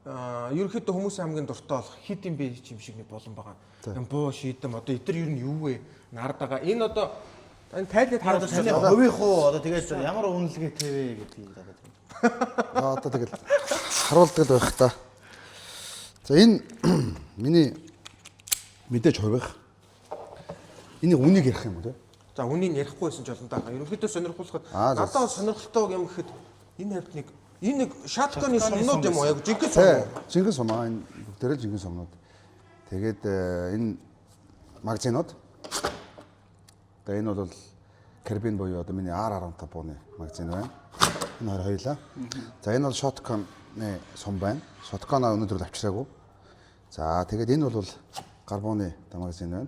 ерөнхийдөө хүмүүсийн хамгийн дуртай болох хит юм бэ юм шиг нэг болон байгаа. Буу шийдэм одоо эдгээр юу нь юу вэ? Нардагаа энэ одоо Энэ тайлбар Одоо таны хувийн хуу одоо тэгээд ямар үнэлгээ тавэ гэдгийг одоо За одоо тэгэл харуулдаг л байх та. За энэ миний мэдээж хувих. Энийг үнийг ярих юм уу те? За үнийг ярихгүй байсан ч болно даа. Ерөнхийдөө сонирхолтой. Аа, за. Надад сонирхолтой юм гэхэд энэ хавьд энэ нэг шатканы сумнууд юм уу? Яг жинхэнэ Тэ, сум. жинхэнэ сумаа энэ бүгдээрээ жинхэнэ сумнууд. Тэгээд энэ магазинууд. Тэгээ энэ бол Карбин буюу одоо миний R15 бууны магазин байна. Энэ хоёлаа. За энэ бол Shotgun-ы сум байна. Shotgun-а өнөөдөр авчираагүй. За тэгээд энэ бол Карбоны магазин байна.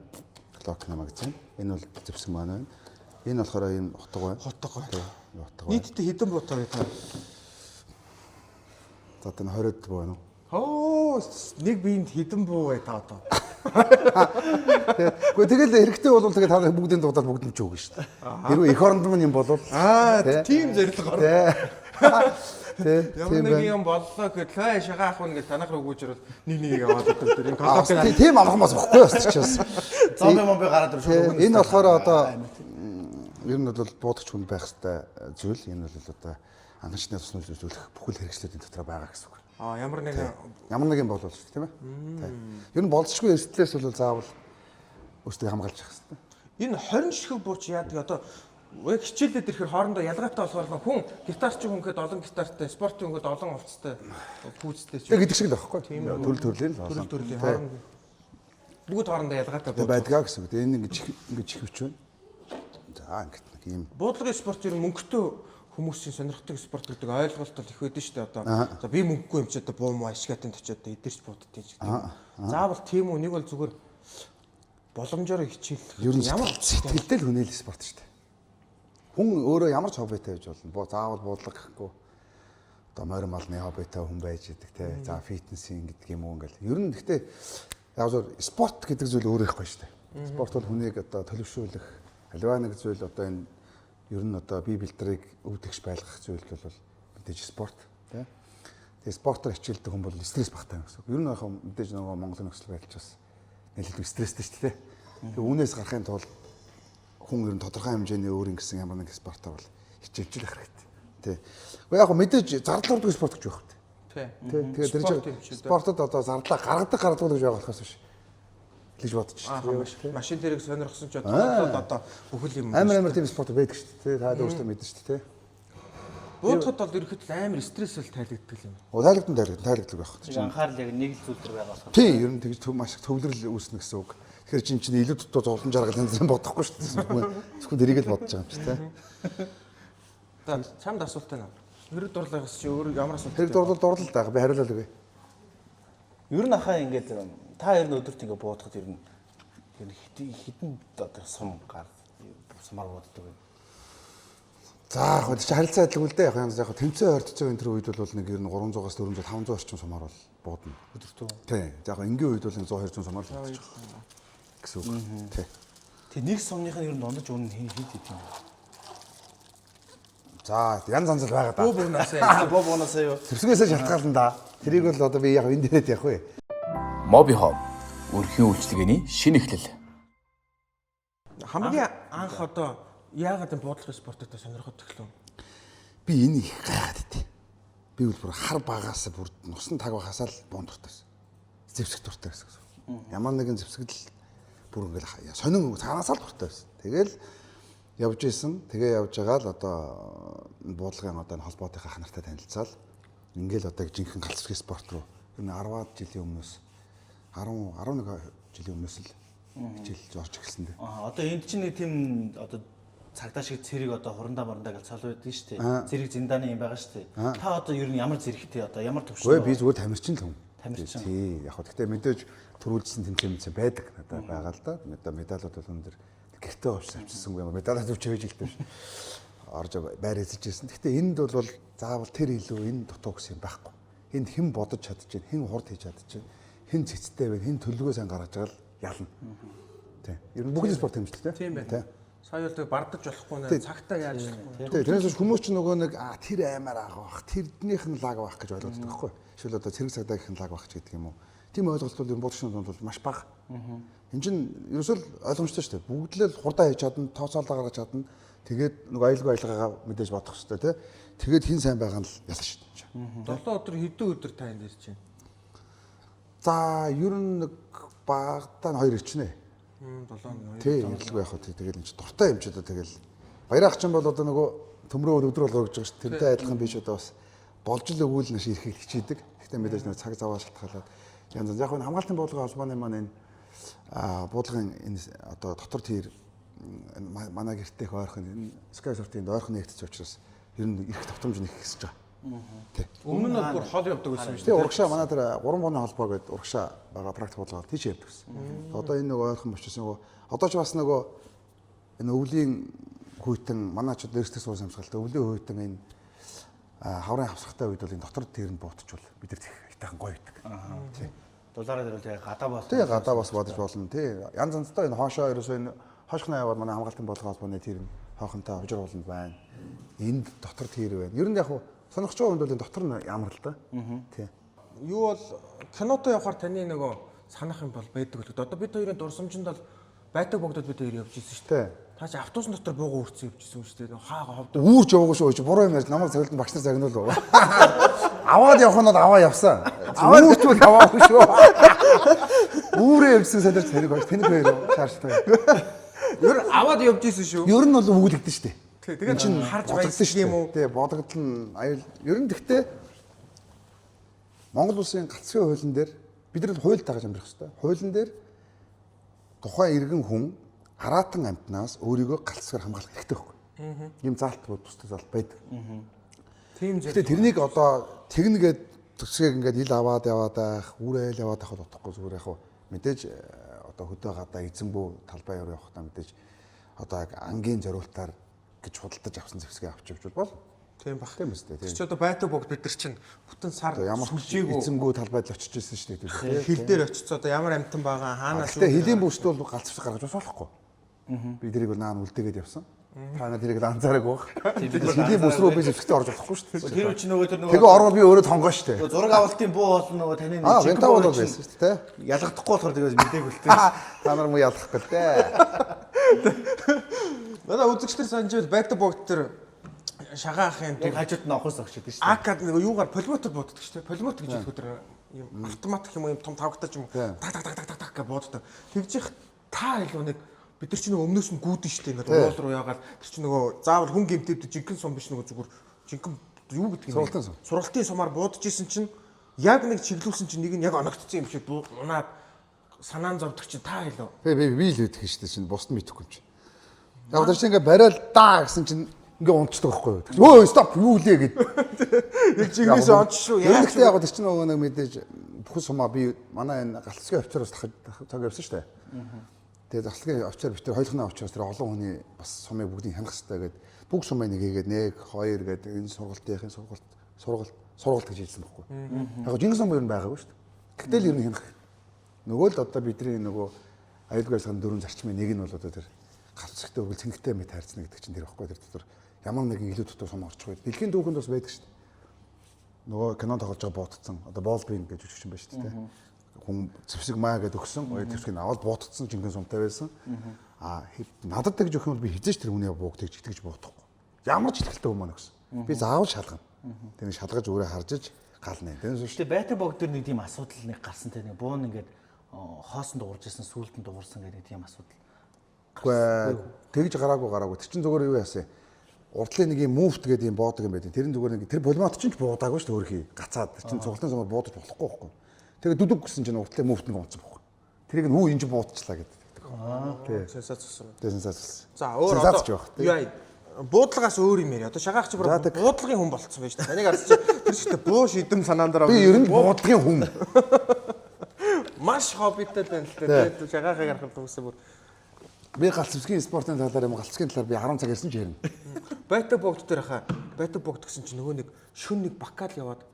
Glock-ны магазин. Энэ бол зэвсэг маань байна. Энэ болохоор ийм утга байна. Утга. Утга байна. Нийтдээ хэдэн буутай вэ та? За одоо 20-д буу байна уу? Оо, нэг биенд хэдэн буу вэ та одоо? Гэхдээ тэгэл хэрэгтэй бол тэгээд та бүгдийн дуудаад бүгд нь ч өгнө шүү дээ. Хэрвээ эх оронд минь юм бол Тийм зорилго. Тэ. Ямар нэг юм боллоо гэхэл шагаах хүн гэж танах руу гүйжрэл нэг яваад өгдөг тэр энэ коллокыг тийм амгамаас бохгүй бас ч бас. зомби момби гараад ирж Тийм, энэ болохоор одоо ер нь бол буудагч хүн байх хэвээр зүйл. Энэ бол одоо анхны туснууд үзүүлэх бүхэл хэрэгслүүдийн дотор байгаа гэсэн үг. ямар Ямар нэг юм болов шүү дээ, тийм ээ. Ер нь болцсохгүй эрсдлээс бол заавал өөртөө хамгаалж явах хэрэгтэй. Энэ 20 ширхэг бууч яадаг одоо яг хичээлээд ирэхээр хоорондоо ялгаатай болохоор хүн гитарч хүн гэхэд олон гитартай, спортын хүн гэхэд олон хувцастай, пүүцтэй ч Тэг гэдэг шиг л байхгүй. Төрөл төрлийн л олон. төрлийн хооронд бүгд хоорондоо ялгаатай Тэг байдгаа гэсэн үг. Энэ ингэж хөвч байна. За ингэж нэг юм. буудлагын спорт ер нь мөнгөтэй хүмүүсийн сонирхдаг спорт гэдэг ойлголт бол их байдаг шүү дээ одоо. За би мөнгөгүй юм чи одоо буу муу ашигатын очиод эдэрч буддیں۔ Заавал тийм үү нэг бол зүгээр боломжоор хичээл. Ер нь ямар сэтгэлдээ л хүнээл спорт шүү дээ. Хүн өөрөө ямар ч хоббитэй байж болно. Заавал буудлага гэхгүй. Одоо морин малны хоббитэй хүн байж идэг те. За фитнесийн гэдэг юм уу ингээл. Ер нь гэхдээ яг зөв спорт гэдэг зүйл өөрөө ихгүй шүү дээ. Спорт бол хүнийг одоо төлөвшүүлэх, аливаа нэг зүйл одоо энэ ер нь одоо бие бэлтрийг өвдөгч байлгах зүйл бол мэдээж спорт те. Тэгээ спортоор хичээлдэг хүн бол стресс багтаа юм гэсэн. Ер нь яг мэдээж нөгөө Монголын нөхцөл байдал ч бас нэлээд стресстэй шүү дээ. Тэгээ үүнээс гарахын тулд хүн ер нь тодорхой хэмжээний өөр ингэсэн ямар нэг спортоо бол хичээлж л хэрэгтэй. Тий. Гэхдээ яг мэдээж зардлууддаг спорт гэж байх хэрэгтэй. Тий. Тэгээ тэр чинь спортод одоо зардлаа гаргадаг гэж байгаа болохоос биш. Гэж бодож шүү. Машин дээрээ сонирхсон ч одоо бүхэл юм. Амар тийм спорт байдаг шүү дээ. Та өөртөө мэдэн шүү дээ. Буудахад бол ерөөхдөө амар стресс бол тайлбардаг юм. Тайлбардаг байх хэрэгтэй. анхаарал яг нэг л зүйл дээр байгаа болохоор. Тий, ер нь тэгж маш их төвлөрөл үүснэ гэсэн үг. Тэгэхээр чинь илүү дутуу зовлон жаргал янз бүрийн бодохгүй шүү дээ. Зөвхөн тэрийг л бодож байгаа юм чи тий. За чамд асуулт байна. Хэрэг дурлагаас чи өөр ямар асуулт? Тэр дурлал даа. Би хариулал өгье. Ер нь ахаа ингээд та ер нь өдөрт ингээд буудахад ер нь хитэн одоо сумар бууддаг юм. За яг чи харилцаа адилгүй л дээ. Яг тэмцээн ойртож байгаа энэ төр үед бол нэг ер нь 300-аас 400 500 орчим сумаар бол буудна. Өдөртөө. Тий. Яг энгийн үед бол 100 200 сумаар л буудаж байгаа. Гэсэн үг. Тий. Тэг нэг сумных нь ер нь дондож үнэ хэд юм. За янз янз л байгаа да. Боо бонасаа юу. Тэрсгээс шалтгаална да. Тэрийг бол одоо би яг энэ дээрээ явах вэ. Моби Home өрхийн үйлчилгээний шинэ эхлэл. Хамгийн анх одоо яагаад энэ буудлагын спортод сонирхоод төглөө? Би энийг их гайхаад идэв. Би бол бүр хар багаас бүр нусан таг багасаа л буунд дуртай. Зэвсэг дуртай гэсэн. Ямар нэгэн зэвсэгдэл бүр ингээл сонин цаанаасаа л дуртай байсан. Тэгэл явж исэн. Тэгээ явж байгаа л одоо буудлагын одоо энэ холбоотын ах нартай танилцаал. Ингээл одоо жинхэнэ галзуурын спорт руу энэ 10-аад жилийн өмнөөс 11 жилийн өмнөөс л хичээлж орж эхэлсэн дээ. Одоо энд чинь нэг тийм одоо цагдаа шиг цэрэг одоо хурандаа гэж цал байдаг шүү дээ. Цэрэг зиндааны юм байгаа шүү дээ. Та одоо ер нь ямар зэрэгтэй одоо ямар төвшин? Гүй би зүгээр тамирчин л хүн. Тамирчин. Тий, яг хөө гэхдээ мэдээж төрүүлсэн тэмцээн байдаг надад байгаа л да. Одоо медалууд бол өндөр гэртээ авч авчирсангүй юм. Медалаа зөв чивэж илтэй биш. Орж байр эзэж ирсэн. Гэхдээ энд бол заавал тэр илүү энэ дутуу гэсэн юм байхгүй. Энд хэн бодож чадчихэв, хэн хурд хийж чадчихэв, хэн цэцтэй вэ, хэн төлөвлөгөө сайн гаргаж байгаа л ялна. Тий. Ер нь бүгд спорт хэмжлээ тий. Тийм байна. Сая бол бардаж болохгүй нэ цагтаа яаж болохгүй. Тий. Тэрнээс хүмүүс ч нөгөө нэг тэр аймаар аах, тэрнийх нь лаг байх гэж ойлгодог байхгүй. Эсвэл одоо цэрэг цагдаа гэх нь лаг байх ч гэдэг юм уу. Тийм ойлголт бол ер нь буудагчны дунд бол маш бага. Энэ чинь ерөөсөө л ойлгомжтой шүү дээ. Бүгд л хурдан хийж чадна, тооцоолоо гаргаж чадна. Тэгээд нэг аюулгүй аялгаагаа мэдээж бодох хэрэгтэй тий. Тэгээд хин сайн байгаа нь л ялсан шүү дээ. 7 өдөр хэдэн өдөр танд ирж байна? За ер нь нэг багтаа 2 ирчнэ. 7 Тий, ирэлгүй яах вэ? Тэгээд энэ ч дуртай юм ч одоо тэгэл баяр ах чинь бол одоо нөгөө төмрөө өдөр болгоо гэж байгаа шүү дээ. Тэрнтэй адилхан биш одоо бас болж л өгүүл нэш ирэхийг хичээдэг. Гэхдээ мэдээж нэг цаг заваа шалтгаалаад янз янз яг нь хамгаалтын буудлын холбооны маань энэ буудлын энэ одоо дотор тэр манай гэртех ойрхон энэ Sky Sport-ийн ойрхон нэгтч учраас ер нь ирэх тогтмож нэг хэсэж байгаа. Тий. Өмнө нь бол бүр хол явдаг байсан шүү дээ. Урагшаа манай тэр 3 бооны холбоо гэдэг урагшаа байгаа практик болгоод тийч явдаг гэсэн. Одоо энэ нөгөө ойрхон учраас нөгөө одоо ч бас нөгөө энэ өвлийн хүйтэн манай ч дээрстэй суусан амсгалтай өвлийн хүйтэн энэ хаврын хавсахтай үед бол энэ дотор тэр нь буутчихвол бид нар хитайхан гоё идэг. Тий. Дулаараа дээр яг гадаа болсон. Тий гадаа бас бодож болно тий. Янз янзтай энэ хоошоо ерөөсөө энэ хошгны яваад манай хамгаалтын бодлого холбооны тэр хоохонтой хожир ууланд байна. Энд дотор тэр байна. Ер нь яг сонирхож байгаа хүнд бол энэ дотор нь ямар л да. Тий. Юу бол кинотоо явахаар таны нөгөө санах юм бол байдаг л. Одоо бид хоёрын дурсамжинд бол байтаг богдод бид хоёр явж ирсэн шүү дээ. Та чи автобусны дотор буугаа үрцэн явж ирсэн шүү дээ. Хаага ховд. Үүрч яваагүй шүү. Чи буруу юм ярьж намайг цогцолд багш нар загнуулав. Аваад явах нь аваа явсан. Үүрч бол аваагүй шүү. Үүрээ явсан сандарч таныг багш тэнэг хоёр шаардтай. Ер нь аваад явж ирсэн шүү. Ер нь бол өгүүлэгдэн шүү дээ. Тэгээд чинь харж байсан юм уу? Тий, бодогдол нь аюул. Ер нь тэгтээ Монгол улсын галцгийн хуулийн дээр бид нар хууль дагаж амьдрах хэрэгтэй. Хуулийн дээр тухайн иргэн хүн хараатан амтнаас өөрийгөө галцгаар хамгаалах хэрэгтэй байхгүй. Ийм заалт тусдаа заалт байдаг. Тийм зөв. Гэтэ тэрнийг одоо тэгнэгээд төсгийг ингээд ил аваад яваад байх, үүрэл яваад байхад утгагүй зүгээр яг мэдээж одоо хөдөө гадаа эзэнбүү талбай руу явахдаа мэдээж одоо ангийн зориултаар гэж худалдаж авсан зэвсгээ авч явж бол тийм бах. Тийм үстэй. Чи одоо байтаг богд бид нар чинь бүтэн сар ямар сүлжээгүй эзэнбүү талбайд л очиж ирсэн шүү дээ. хил дээр очицоо одоо ямар амтан байгаа хаанаас Гэтэ хэлийн бүсд бол галцвч гаргаж бас болохгүй. Би тэрийг бол наан үлдээгээд явсан. Та нар тэрийг анзаараагүй баг. Хэлийн бүс рүү би зэвсэгтээ орж болохгүй шүү дээ. Тэр үчи нөгөө тэр нөгөө Тэгээ орвол би өөрөө тонгоо шүү дээ. зураг авалтын буу бол нөгөө таны Вентаа бол байсан шүү дээ. ялгахгүй болохоор тэгээс мдээгүй л дээ. Та нар муу ялахгүй л дээ. Манай үзэгчдэр санаж байл байтаг богд төр шагаахын Яг хажууд нь охоос огч идэв шүү. акад нэг юугаар полимотор бууддаг шүү дээ. Полимотор гэж хэлэхэд юм автоматик юм том тавгатаж юм таг гэж бууддаг. Тэгж их та илүү нэг бид нар чинь өмнөөс нь гүйдэн шүү дээ. Ингээд уул руу яагаад тэр чинь нөгөө заавал хүн гэмтээд жинхэнэ сум биш нөгөө зүгээр жинхэнэ юу гэдэг юм. Сургалтын сумаар буудаж исэн чинь яг нэг чиглүүлсэн чинь нэг нь яг оногдсон юм шиг унаад санаан зовдөг чинь та илүү. Би л үүдэх шүү дээ чинь бусд мэдэхгүй юм чинь. Яг тэр чинь ингээ барайл даа гэсэн чинь ингээ унцдаг байхгүй юу. Өө стоп юу лээ гэд. Яг чигээс онч шүү. Яг гэхдээ яг тэр чинь нөгөө нэг мэдээж бүхэн сумаа би манай энэ галцгийн офицероос цаг явсан шүү дээ. Тэгээ заслагын офицер битэр хоёулахны офицероос тэр олон хүний бас сумыг бүгдийг хянах хэрэгтэй гэдэг бүх сумыг нэг хийгээд 1 2 гэдэг энэ сургалтынхын сургалт гэж хэлсэн байхгүй. Яг жинхэнэ сум ер нь байгаагүй шүү дээ. Гэтэл ер нь хянах. Нөгөө л одоо бидний нөгөө аюулгүй байшин дөрвөн зарчмын нэг нь бол одоо тэр галцгтай өргөл цэнгтэй мэт хайрцна гэдэг чинь тэр байхгүй тэр дотор ямар нэгэн илүү дотор сум орчих байд. Дэлхийн түүхэнд бас байдаг шүү дээ. Нөгөө кино тоглож байгаа буутцсан одоо Болбин гэж жүжигчин байна шүү дээ. Хүн зэвсэг маа гэдээ өгсөн. Хоёр зэвсгийг аваад буутцсан жинхэнэ сумтай байсан. Надад гэж өгөх юм бол би хизээч тэр хүний буугтыг чигтгэж буутахгүй. Ямар ч ихтэй хүмүүс маань өгсөн. Би заавал шалгана. Тэнийг шалгаж өөрөө харж иж гална. Тэрнээс Гэтэ байтаг богд дээр нэг тийм асуудал нэг гарсан те нэг буун ингээд хоосон дуурж исэн сүултэн дуурсан гэдэг тийм асуудал. Гэхдээ тэгж гараагүй. Тэр чинь зүгээр юу яасан. Урдлын нэг юм муфт гэдэг юм боодог юм байдаг. Тэрэн зүгээр нэг тэр полимот чинь ч буудаагүй шүү дээ өөрхий. Гацаад тэр чинь цуглаан сумаар буудаж болохгүй байхгүй. Тэгээ дүдэг гэсэн чинь урдлын муфт нэг унцсан байхгүй. Тэрийг нь хүү энэ чинь буудчихлаа гэдэг. Тий. Сенсац болсон. Тий сенсац. За өөр одоо буудлагаас өөр юм яриа. Одоо шагаахч бүр буудлагын хүн болцсон байж та. Таныг харж тэр чигтээ буу шидэм санаан дараа. Би ер нь буудлагын хүн. Маш хоббитэй байна л дээ. Тэгээд шагаахыг харахад үгүйсээ бүр Би галцгийн спортын талаар юм галцгийн талаар би 10 цаг ярьсан ч ярина. байтаг богд дээр хаа байтаг богд гэсэн чинь нөгөө нэг шүн нэг бакал яваад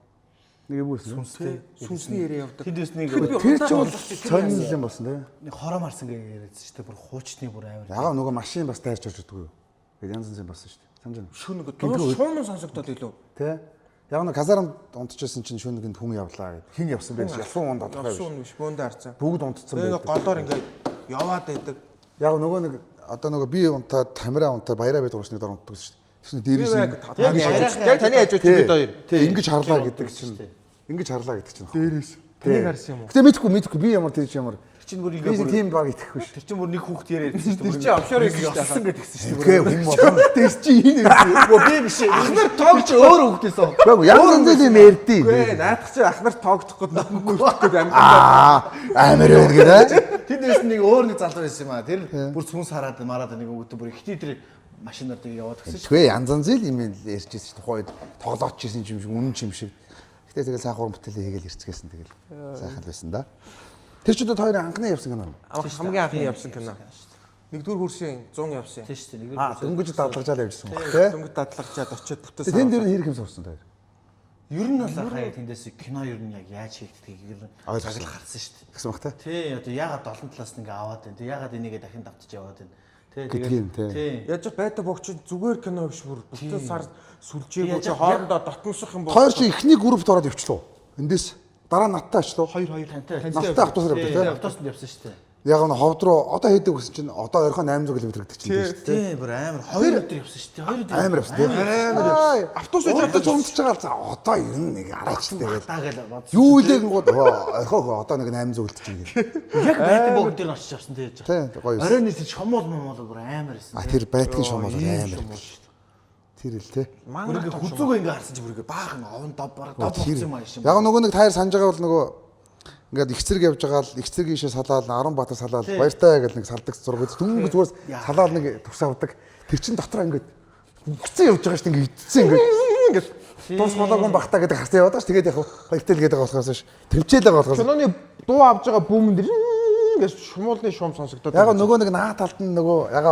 Нэг юм үсэн. сүнсний яриа явдаг. Тэд үснийг Тэр ч бол сонирхол юм болсон тийм. нэг хороо марсан гэж яриадсан шүү дээ. Бүр хуучны бүр амар. Ягаа нөгөө машин бас тайрч орж идэггүй юу? Тэгээд янз янз болсон шүү дээ. Санаж байна. Шүн нэг шууман сонсогдоод илүү. Тэ? Яг нэг казармд унтчихсан чинь шүнгэнд хүн явлаа гэд. Хин явсан байх. Ялсан унд Ялсан тодорхой. биш бөөндөө харцсан. Бүгд унтцсан Тэгээ байдаг. голоор ингээд яваад байдаг. Яг нөгөө нэг одоо нөгөө би унтаад камера унтаад баяраа байдаг учраас нэг дор унтдаг шүү дээ. Тэгсэн дээрээс Таны хажууд чи бид хоёр. тий ингэж харлаа гэдэг чинь. Ингэж харлаа гэдэг чинь. Дээрээс. Тэнийг харсан юм уу? Гэтэ мэдгүй би ямар тийч ямар. чинь бүр Би ингээ тийм баг итгэхгүй шүү. тэр чинь бүр нэг хүүхд яриад байсан шүү дээ. Тэр чинь офшор хийсэн Ясан гэдэг гэсэн шүү Тэгээ хүн болон дэс чи энэ. дээ. Би биш. Ахнаар тоогч өөр хүүхдээс аа. Гэхдээ яг зөндөл юм ярьдیں۔ Үгүй наадах чи ахнаар тоогдох гээд нөхөхгүй гээд амьд. Амар байна гэдэг. Тэндээс нэг өөр нэг залуу байсан юм аа. Тэр бүр цүнс хараад мараад нэг өгдөө бүр ихтэй тэр машинаар тийг яваад гисэн шүү. Тэгээ янз янз юм ярьжсэн шүү. Тухайд тоглоод чийсэн юм шиг үнэн юм шиг. Гэтэ тэгэл сайхан бүтээлээ хийгээл ирцгээсэн тэгэл сайхан л байсан да. Тэр ч удаа хоёрын анхны явсан кино. Хамгийн анхны явсан кино. Нэгдүгээр курсын 100 явсан. Тийм шүү дээ. Дөнгөж дадлагжаал явжсан баг тий. Дөнгөж дадлагчаад очиод бүтээс. Тэнд дэр хэрэг юм сурсан таа. Ер нь бол хаяа тэндээс кино ер нь яг яаж хийгддэг ер нь ажил гарсан шүү дээ. Гэсэн баг тий. Тий, одоо ягаад олон талаас нь ингээ аваад байна. Тэг ягаад энийгээ дахин давтаж яваад байна. Тий, Гэдгийг, тий. тий. Яаж байта богч зүгээр кино биш бүр бүтэн сар сүлжээгөө чи хоорондоо дотносох юм бол Хоёр чи ихний группт ороод явчлаа. Эндээс дараа надтай ачлаа. Хоёр тантай. Надтай автобусаар явдаг тий. Автобусанд явсан шүү дээ. Яг нь ховд руу одоо хийдэг гэсэн чинь одоо ойрхон 800 км гэдэг чинь тийм шүү дээ. Тий, бүр амар 2 өдөр явсан шүү дээ. 2 өдөр. Амар явсан тийм. Амар явсан. Автобусыг чадаж унтж байгаа за одоо ер нь нэг араач тэгээд. Таагаал бодсон. Юу илээг гоо орхоо одоо нэг 800 үлдчихэв гэдэг. Яг байтан богд дээр очиж авсан тий. Тий, гоё. Оройн нийт шомол момол бүр амар байсан. А тэр байтгийн шомол амар. Тэр л тий. Бүр ингээ хүзүүг ингээ харсан чи бүр ингээ баахан овон доб бараг доб болсон юм аа шим. Яг нөгөө нэг таяр санаж байгаа бол нөгөө ингээд их зэрэг явж байгаа л их зэрэг ийшээ салаал 10 баатар салаал баяртай гэл нэг салдаг зураг дөнгөж зүгээр салаал нэг төвс авдаг. Тэр чин дотроо ингээд үгцэн явж байгаа шүү дээ ингээд идсэн ингээд дуус болоогүй бахтаа гэдэг харсан яваад ш. Тэгээд яг баяртай л гэдэг болохоос ш. Төвчээлээ болохоос. киноны дуу авж байгаа бүүмэн дэр ингээд шумуулны шум сонсогдоод. Яг нөгөө нэг наа талд нь нөгөө яг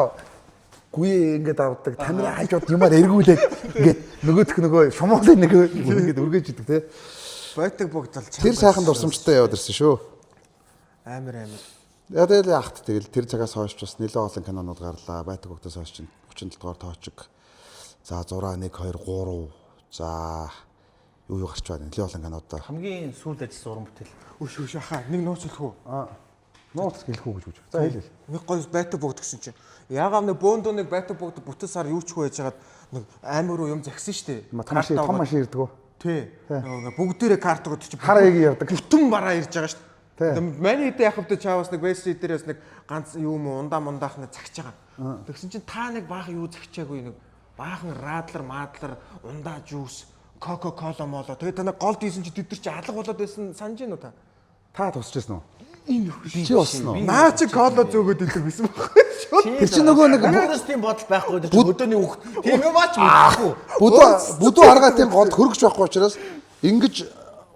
гүе ингээд авдаг тамир хайж бод юмар эргүүлээд ингээд нөгөөх нөгөө шумуулын нэг ингээд өргөж идэг те. Байтаг богдол. Тэр сайхан дурсамжтай яваад ирсэн шүү. Амар. Яг тэгэл яахт тэгэл тэр цагаас хойш бас нэлээд олон кинонууд гарлаа. Байтаг богдоос хойш чинь 37 дугаар тоочиг. За 6 1 2 3. За юу гарч байна. Нэлээд олон кинодоо. Хамгийн сүүлд ажилласан уран бүтээл. Өш хаа нэг нууц хэлэх үү? Нууц хэлэх үү гэж үж. За хэлээ. Нэг гоё байтаг богд гэсэн чинь. Яагаад нэг бөөндөө нэг байтаг богд бүтэн сар юу ч хөө яжгаад нэг амар уу юм захисан штэ. Том машин ирдэг үү? Тий. Нөгөө бүгдээрээ картууд чи Хараа яг явдаг. бүтэн бараа ирж байгаа штэ. Тий. Маний хэд яхав та чаавас нэг вест дээрээс нэг ганц юу юм ундаах нэг цагч байгаа. Тэгсэн чинь та нэг баахан юу цагчаагүй нэг баахан радлар мадлар ундаа жуус кока-кола моло. Тэгээд та нэг гол дийсэн чи тэд нар чи алга болоод байсан санаж гинүү та. Та тусчихсан уу? Чи болсон уу? Наа чи кола зөөгөөд идэг байсан байхгүй. Тэр чи нөгөө нэг Бүгдээс тийм бодол байхгүй тэр чинь өдөөний хүүхд. Тийм юм аач мэдхгүй. бүдүү аргаатын голд хөргөж байхгүй учраас ингэж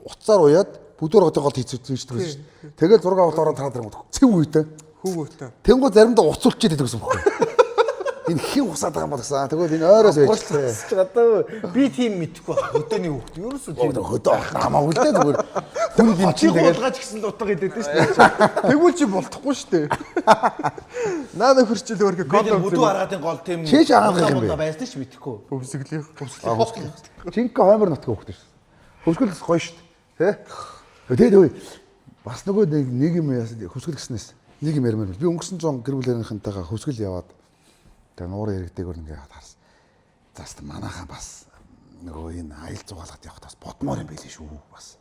уцаар уяад бүдүүр готын голд хийцүүлдэг шүү дээ. Тэгэл 6 болоо ороод тараад ирэнгүүт цэв үйтэй. Хүүгөөтэй. Тэнгүү заримдаа уцуулчихэд идэг гэсэн байхгүй. Энэ хин усаад байгаа юм бол гэсэн. Тэгвэл энэ ойроос ээжтэй. Одоо би тийм мэдхгүй байна. Өдөөний хүүхд. Ерөөсөө тийм Хөдөө хамаа үлдээ зүгээр. Хүн юм чинь тэгэл Уулгаач гэсэн утга идэв шүү дээ. Тэгвэл чи болтохгүй шүү дээ. Наа нөхөрчл өөргө кола бүдүү аргаатын гол тийм Чээж агаах юм бэ? байсан ч мэдхгүй. өвсгөлийнх. Чинка хоймор нутг хөөхтэй шүү. Хөвсгөл гоё шүү дээ. Тэ? Тэгээд бас нөгөө нэг юм хөвсгөл гэснээс нэг юм ярмаар. Би өнгөрсөн 100 гэр бүл харийнхантайгаа хөвсгөл яваад тэгээ нуур иргэдээгөр ингээ харсан. Заас манайхаа бас нөгөө энэ аялал зугаалгад явах тас бодмоор юм байлээ шүү бас.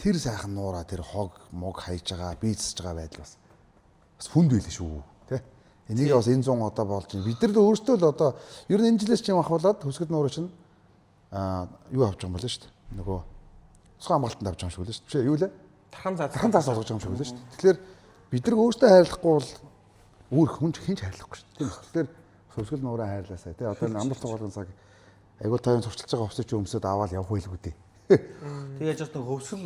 Тэр сайхан нуураа тэр хог мог хайж байгаа, бийцэж байгаа байдал бас хүнд байлээ шүү, тэ. Энийг бас энэ 100 одоо болж байна. Бид нар л өөрсдөө л одоо ер нь энэ жилээс ч юм ахуулаад хөсгөл нуураа чинь юу авч байгаа юм болоо шүү дээ. Нөгөө цусган амгалтанд авч байгаа юм шиг үлээ шүү дээ. Юу лээ? Тархан заас олгож байгаа юм шиг үлээ шүү дээ. Тэгэхээр бид нар өөрсдөө хайрлахгүй бол өөр хүн хинч хайрлахгүй шүү дээ. Тийм үү? Тэгэхээр хөсгөл нуураа хайрлаасаа тий. Одоо энэ амлалт цуглуулгын цаг айгуу тайван цурчилж байгаа хувцас чи өмсөд аваад явах байлгүй дээ. Тэгээд яг нэг хөвсгөл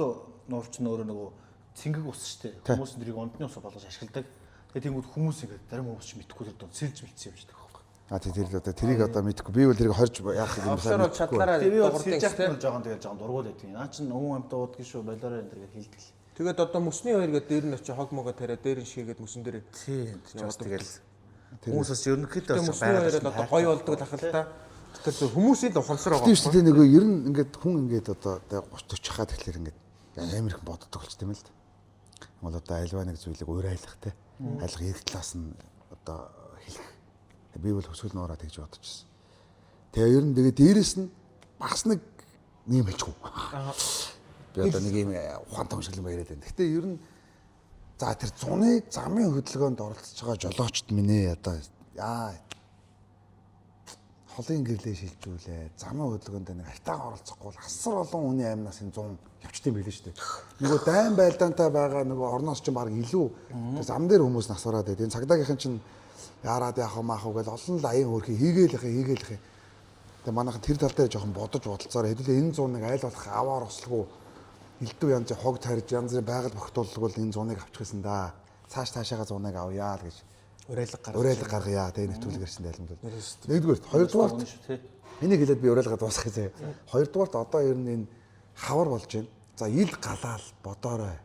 нуурч нь өөрөө нөгөө цэнгэг ус шүү дээ. Хүмүүс нэрийг ондны ус болгож ашигладаг. Тэгээд тэнгууд хүмүүс ингээд зарим хүмүүс ч мэдхгүй л одоо сэлж мэлцсэн юм шиг байна. Тэр одоо тэрийг одоо мэдхгүй. Би бол тэрийг хорж яах юм бэ? Офшор чадлаараа Тэгээд би бол сэлж яхад нь жоохон тэгээд жоохон дургуул байдаг. Наа чин өвөн амтаа ууддаг шүү. Болоороо энэ төр хэлдэг л. Тэгээд одоо мөсний хоёр гээд дээр нь очи хог могоо тариа дээр нь шийгээд мөсөн дээр. Тийм. Бас тэгэл хүмүүс бас ерөнхийдөө бас мөсний хоёроо одоо гоё болдог л ахал та. Тэгэхээр хүмүүсийн л ухамсар байгаа. Тийм шүү дээ. Нөгөө ер нь ингээд хүн ингээд одоо 30 40 хаа тэгэхээр ингээд амар их боддог болч тийм л дээ. Бол одоо альва нэг зүйлийг уурайлах те. Айлга эрт талаас нь одоо хэлэх. Би бол хөсгөл нуураа тэгж бодчихсон. Тэгээ ер нь тэгээ дээрэс нь бас нэг юм хэлчихв. Би одоо нэг юм ухаантай шиг юм яриад байна. Гэхдээ ер нь за тэр зуны замын хөдөлгөөнд оролцож байгаа жолоочд минь ээ одоо холын гэрлээ шилжүүлээ. Замын хөдөлгөөнд нэг айтайгаа оролцохгүй бол асар олон хүний амнаас энэ 100 явчтын билээ шүү дээ. Нөгөө дайн байлдаантай байгаа нөгөө орноос ч баг илүү зам дээр хүмүүс насвараад байд. Энэ цагдаагийнхан чинь яарад яах вэ маах вэ гэж олон л аян хөрхий хийгээл. Тэгээ манайхан тэр тал дээр жоохон бодож бодолцоор хэдүүлээ энэ 100-ыг айл болох аваар ослого элдв янзын хог тарьж янз бүрийн байгаль тогтооллого бол энэ 100-ыг авчихсан да. Цаашаага 100-ыг авъя л гэж уриалга гаргая. Тэгээ нэвтрүүлэг ирсэн дайлмд бол. Нэгдүгээр, хоёрдугаар энийг хэлээд би уриалга дуусгах заяа. Хоёрдугаарт одоо ер нь энэ хавар болж байна. За ил галаал бодоорой.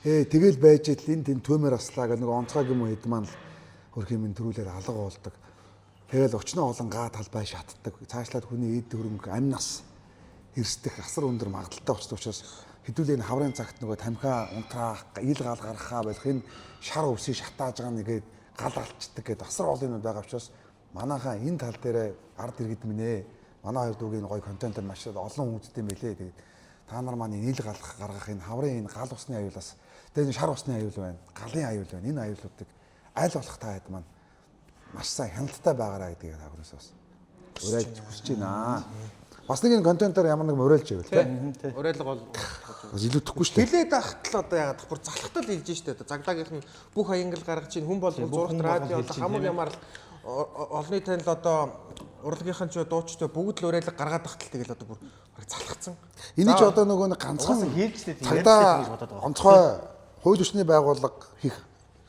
Тэгэл байж ил энэ тэнд төмөр аслаа гэх нэг онцгой юм хэд маань хөрх юм төрүүлээр алга болдог. Тэгэл өчнөө олон гаа талбай шатдаг. Цаашлаад хүний эд хөрөнгө амь нас хэрсдэх асар өндөр магадaltaй болчихсон учраас хэдүүлээ энэ хаврын цагт нөгөө тамхиа унтраах, ил гал гаргахаа болох энэ шар өвсөй шатааж байгаа нэгээд гал алчдаг гэдэг асар олон юм байгаа учраас манайхаа энэ тал дээр ард иргэд минь ээ. Манай хоёр дүүгийн гоё контентер маш олон үздэм байлээ. Тэгээд та нар маань ил гаргах энэ хаврын энэ гал усны аюулаас тэгээд шар усны аюул байна, галын аюул байна. Энэ аюулуудыг аль болох та хэд маань маш сайн хяналттай байгаараа гэдгийг таагнаас бас уриалж хүсэж байна. Бас нэг контентер ямар нэг уриалж ивэл тийм. Уриалга бол бас илүү төхгүй шүү дээ. Хилээд ахтал одоо яагаад бүр залхтал хэлж штэ одоо цагдаагийнх нь бүх аянгал гаргаж чинь хүн болгол зургт радио хамаг ямар олонний танил одоо урлагийнхан ч дуучтай бүгд л уриалга гаргаад ахтал тэгэл одоо бүр залхацсан. Эний ч одоо нөгөө нэг ганцхан хийлжтэй цагдаа онцгой хууль ёсны байгууллага хийх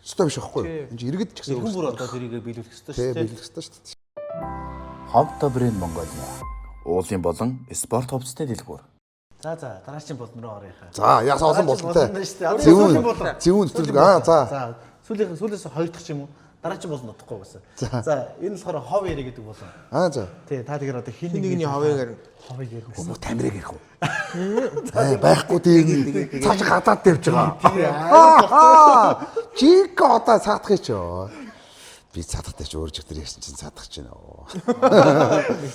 ёстой биш байхгүй юу? Энд иргэд ч гэсэн хүн бүр одоо тэрийг биелүүлэх ёстой шүү тийм дээ. биелэх ёстой шүү дээ. Хомто брэнд Монголиа. Уулын болон спорт хувцасны дэлгүүр. За дараагийн болон руу оръё. За яасан олон болонтой. Зөвүүн. Зөвүүн нэвтрүүлэг за. Сүүлээс хоёр дахь юм уу? Дараагийн болон утахгүй байсан. За энэ болохоор хов яриа гэдэг болон. За. Тий та тэгэхээр одоо хин нэгний ховыг ховыг ярих үү? Хүмүүс тамирыг ярих уу? Байхгүй тийм цааш гадаад тавьж байгаа. Чиг одоо цаадах ч ёо. Би цаадахтай ч өөр жигтэр ярьсан чинь цаадах ч нэ.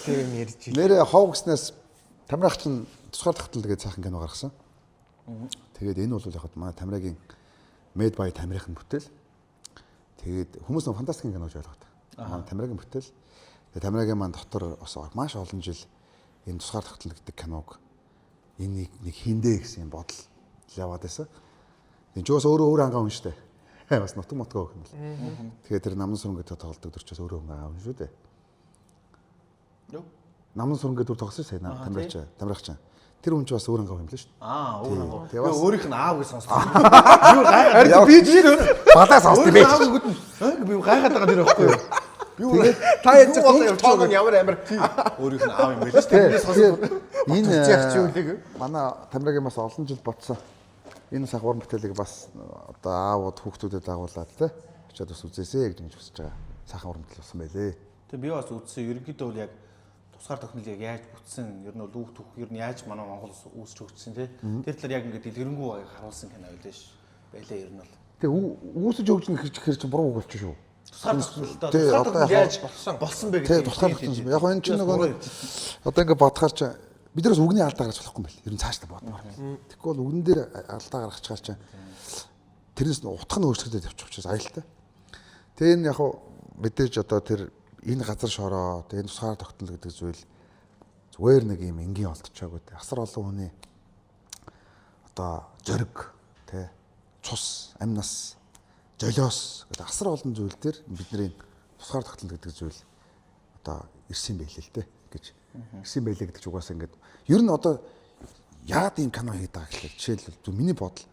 тийм ярьж. Нэрээ хов гэснээс тамирах чинь тусгаар тогтол гэдэг цаахан кино гаргасан. Тэгээд энэ бол яг манай тамирагийн Made by тамирын бүтээл. Тэгээд хүмүүс нэг фантастик кино гэж ойлгоод. Манай тамирагийн бүтээл. Тэгээд тамирагийн маань дотор бас маш олон жил энэ тусгаар тогтол гэдэг киног энэ нэг хиндэ гэсэн бодол яваад байсан. Энэ ч бас өөрөө ангаа хүн шүү дээ. Бас нутг мотгоо гэх юм бэл. Тэгээд тэр намын сүрэн гэдэг тоглолтог төрчөөс өөрөө ангаа хүн шүү дээ. Юу? Намын сүрэн гэдэг тоглосон сайн тамирагч. Тэр хүн ч бас өөр ангаа юм л шүү дээ. Өөр ангаа. Тэгээ бас өөрийнх нь аав гэж сонссон. Юу гайхаад би чинь бадаа сонсд юм бэ. би гайхаад байгаа нэр байхгүй юу? Тэгээд Та яаж тоог нь ямар амар Өөрийнх нь аав юм байл шүү дээ. энэ манай тамирагийн бас олон жил ботсон. Энэ сах уран бүтээлийг бас одоо аавууд хүүхдүүдэд агуулад те очиад бас үзээсэй гэж хүсэж байгаа. Сахан уран бүтээл болсон байлээ. Тэгээ би бас үзсэн ерөнхийдөө бол яг тусгаар тохиолыг яг яаж бүтсэн ер нь бол үг түүх ер нь яаж манай Монгол үүсч өгсөн тий. Тэр талаар яг ингээд дэлгэрэнгүй харуулсан кино байлээ ш. Байлаа ер нь бол. Тэгээ үүсэж өгч хэр чинь буруу үг болчих шүү. Тусгаар тохиолдолд яаж болсон бэ гэдэг. Тусгаар тохиолдол. Яг энэ чинь нөгөө одоо ингээд бодохоор чи биднээс үгний алдаа гарч болохгүй юм байл. Ер нь цаашдаа бодмоор. Тэгэхгүй бол үгэн дээр алдаа гаргачихаар чи тэрнээс утга нь өөрчлөгдөж явчих учраас аюултай. Тэгээ энэ яг мэдээж одоо тэр энэ газар шороо тэгээ энэ тусгаар тогтнол гэдэг зүйл зүгээр нэг юм энгийн олдчихаагүй те асар олон хүний одоо зориг те цус амнас жолиос гэдэг асар олон зүйл төр бидний тусгаар тогтнол гэдэг зүйл одоо ирсэн байлээ л те гэж ирсэн байлээ гэдэг ч угаасаа ингээд ер нь одоо яагаад ийм кино хийдэг гэхэл жишээлбэл миний бодол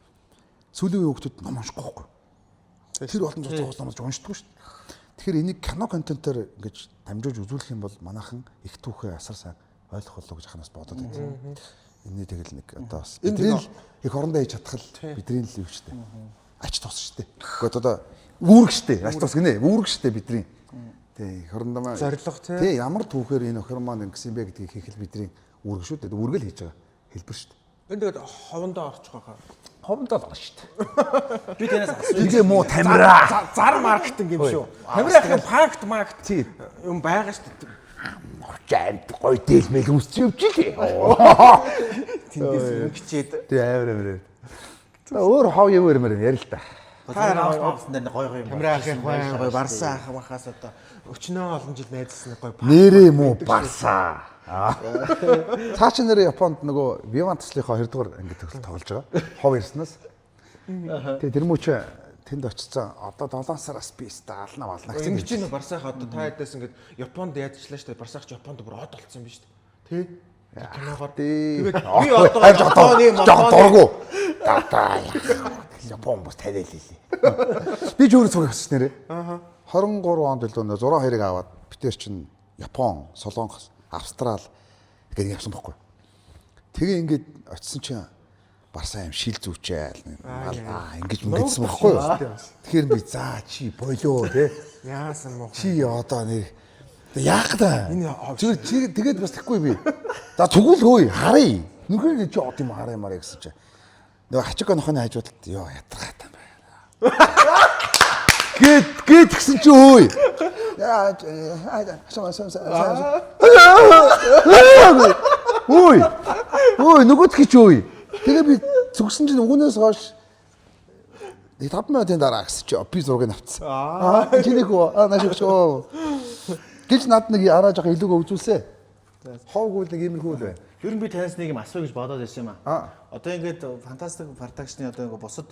сүүлийн үеийн хүмүүс ном уншихгүй байхгүй тэр олон цус номж уншдаггүй шүү дээ. Тэгэхээр энийг кино контентоор ингэж дамжуулж үзүүлэх юм бол манайхан их түүхээ асар сайн ойлгох болов гэж ханаас бодоод байна. Энэний тэгэл нэг одоо бас бидний их орондоо хийж чадхал бидний л юу ч дээ. Ач тус шүү дээ. Гэхдээ одоо үүрэг шүү дээ. Ач тус гинэ. Үүрэг шүү дээ бидний. Тий, их орондоо маань зориг тий ямар түүхээр энэ охир маань ингэсэн бэ гэдгийг хийх л бидний үүрэг шүү дээ. Үүрэг л хийж байгаа хэлбэр шүү дээ. Энэ тэгээд ховондоо орчих واخа. ховдоо л шүү дээ. Би танаас асууя. Тэгээ муу тамира. Зар маркетинг юм шүү. Тамирын пакт маркет юм байгаа шүү дээ. Чамд гой дээлмэл үсч явж лээ. Тэндээс өнгөчээд. Тэгээ амар. Өөр хов юм ярмаар яри л та. Авсан дээр гой юм. Тамирын гой барсан ах махаас одоо өчнөө олон жил найзлсан гой. Нэрээ муу барсаа. Цаа чи нэрээ Японд нөгөө Вивантслийнхаа 2 дугаар ангид төгсөл тоглож байгаа. Хов ирснээс. Тэгээ тэр мөч тэнд очицсан. Одоо 7 сараас би стаална бална гэсэн. Ингэж нэ барсаах одоо та хэдээс ингээд Японд яажчлаа шүү дээ. Барсаах Японд бүр од болцсон юм шүү дээ. Тэ? Киногоор. Тэгээд би одоо дургу. Тата. Япон бос таниал лээ. Би ч өөрөө цуг авсан нэрээ. 23 онд л дөө 6-2-ыг аваад битэр чин Япон, Солонгос, Австрал гэдэг явсан байхгүй. Тэгээ ингээд очисон чинь барсаа юм шил зүүчээл. Ингэж мэдсэн байхгүй. Тэгэхээр би за чи болоо те. яасан муу. Чи одоо нэг яах вэ? Зүгээр чи тэгээд бас тэхгүй би. За тэгвэл хөөе харъя. Нүгээр чи од юм харъя мараа гэсэн чи. Нөгөө хачиг онохны хажуудалд ёо ятрагаа юм байна. Гэт гисэн чи хөөе. Яа Ой нөгөөдх чи хөөе. Тэгээ би зүгсэн чинь өгнөөс хойш 5 минутын дараа гэсэн чи би зургийг авцсан. Чиний хөө наашигчөө. Гэж над нэг араа жоох илүүг үзүүлсэ. Ховгүй нэг иймэрхүү л байна. Ер нь би танаас нэг юм асууя гэж бодоод байсан юм аа. Одоо ингээд фантастик продакшны одоо ингээд босод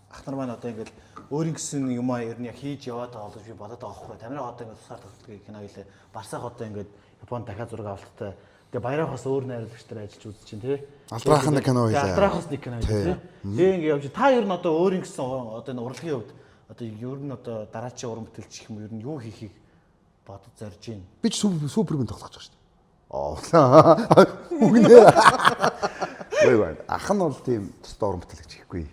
ах нар маань одоо ингээд өөрийн гэсэн юм аа ер нь яг хийж яваад байгаа гэж би бодоод байгаа байхгүй. Тамираа одоо ингээд тусаар тоглох кино хэлээ. Барсаах одоо ингээд Японд дахиад зураг авалттай. Тэгээ баярах бас өөр найруулагч нар ажиллаж үзэж чинь тий. Алдрахын нэг кино хийлээ. Алдрахаас нэг кино хийлээ. Тэгээ ингээд явж та ер нь одоо өөрийн гэсэн одоо энэ урлагийн хувьд одоо ер нь одоо дараачийн уран бүтээлч гэх юм ер нь юу хийхийг бодож зорж байна. Би ч супермен тоглож байгаа шүү дээ. Үгнээ. Ой ах нь бол тийм төстэй уран бүтээлч хийхгүй.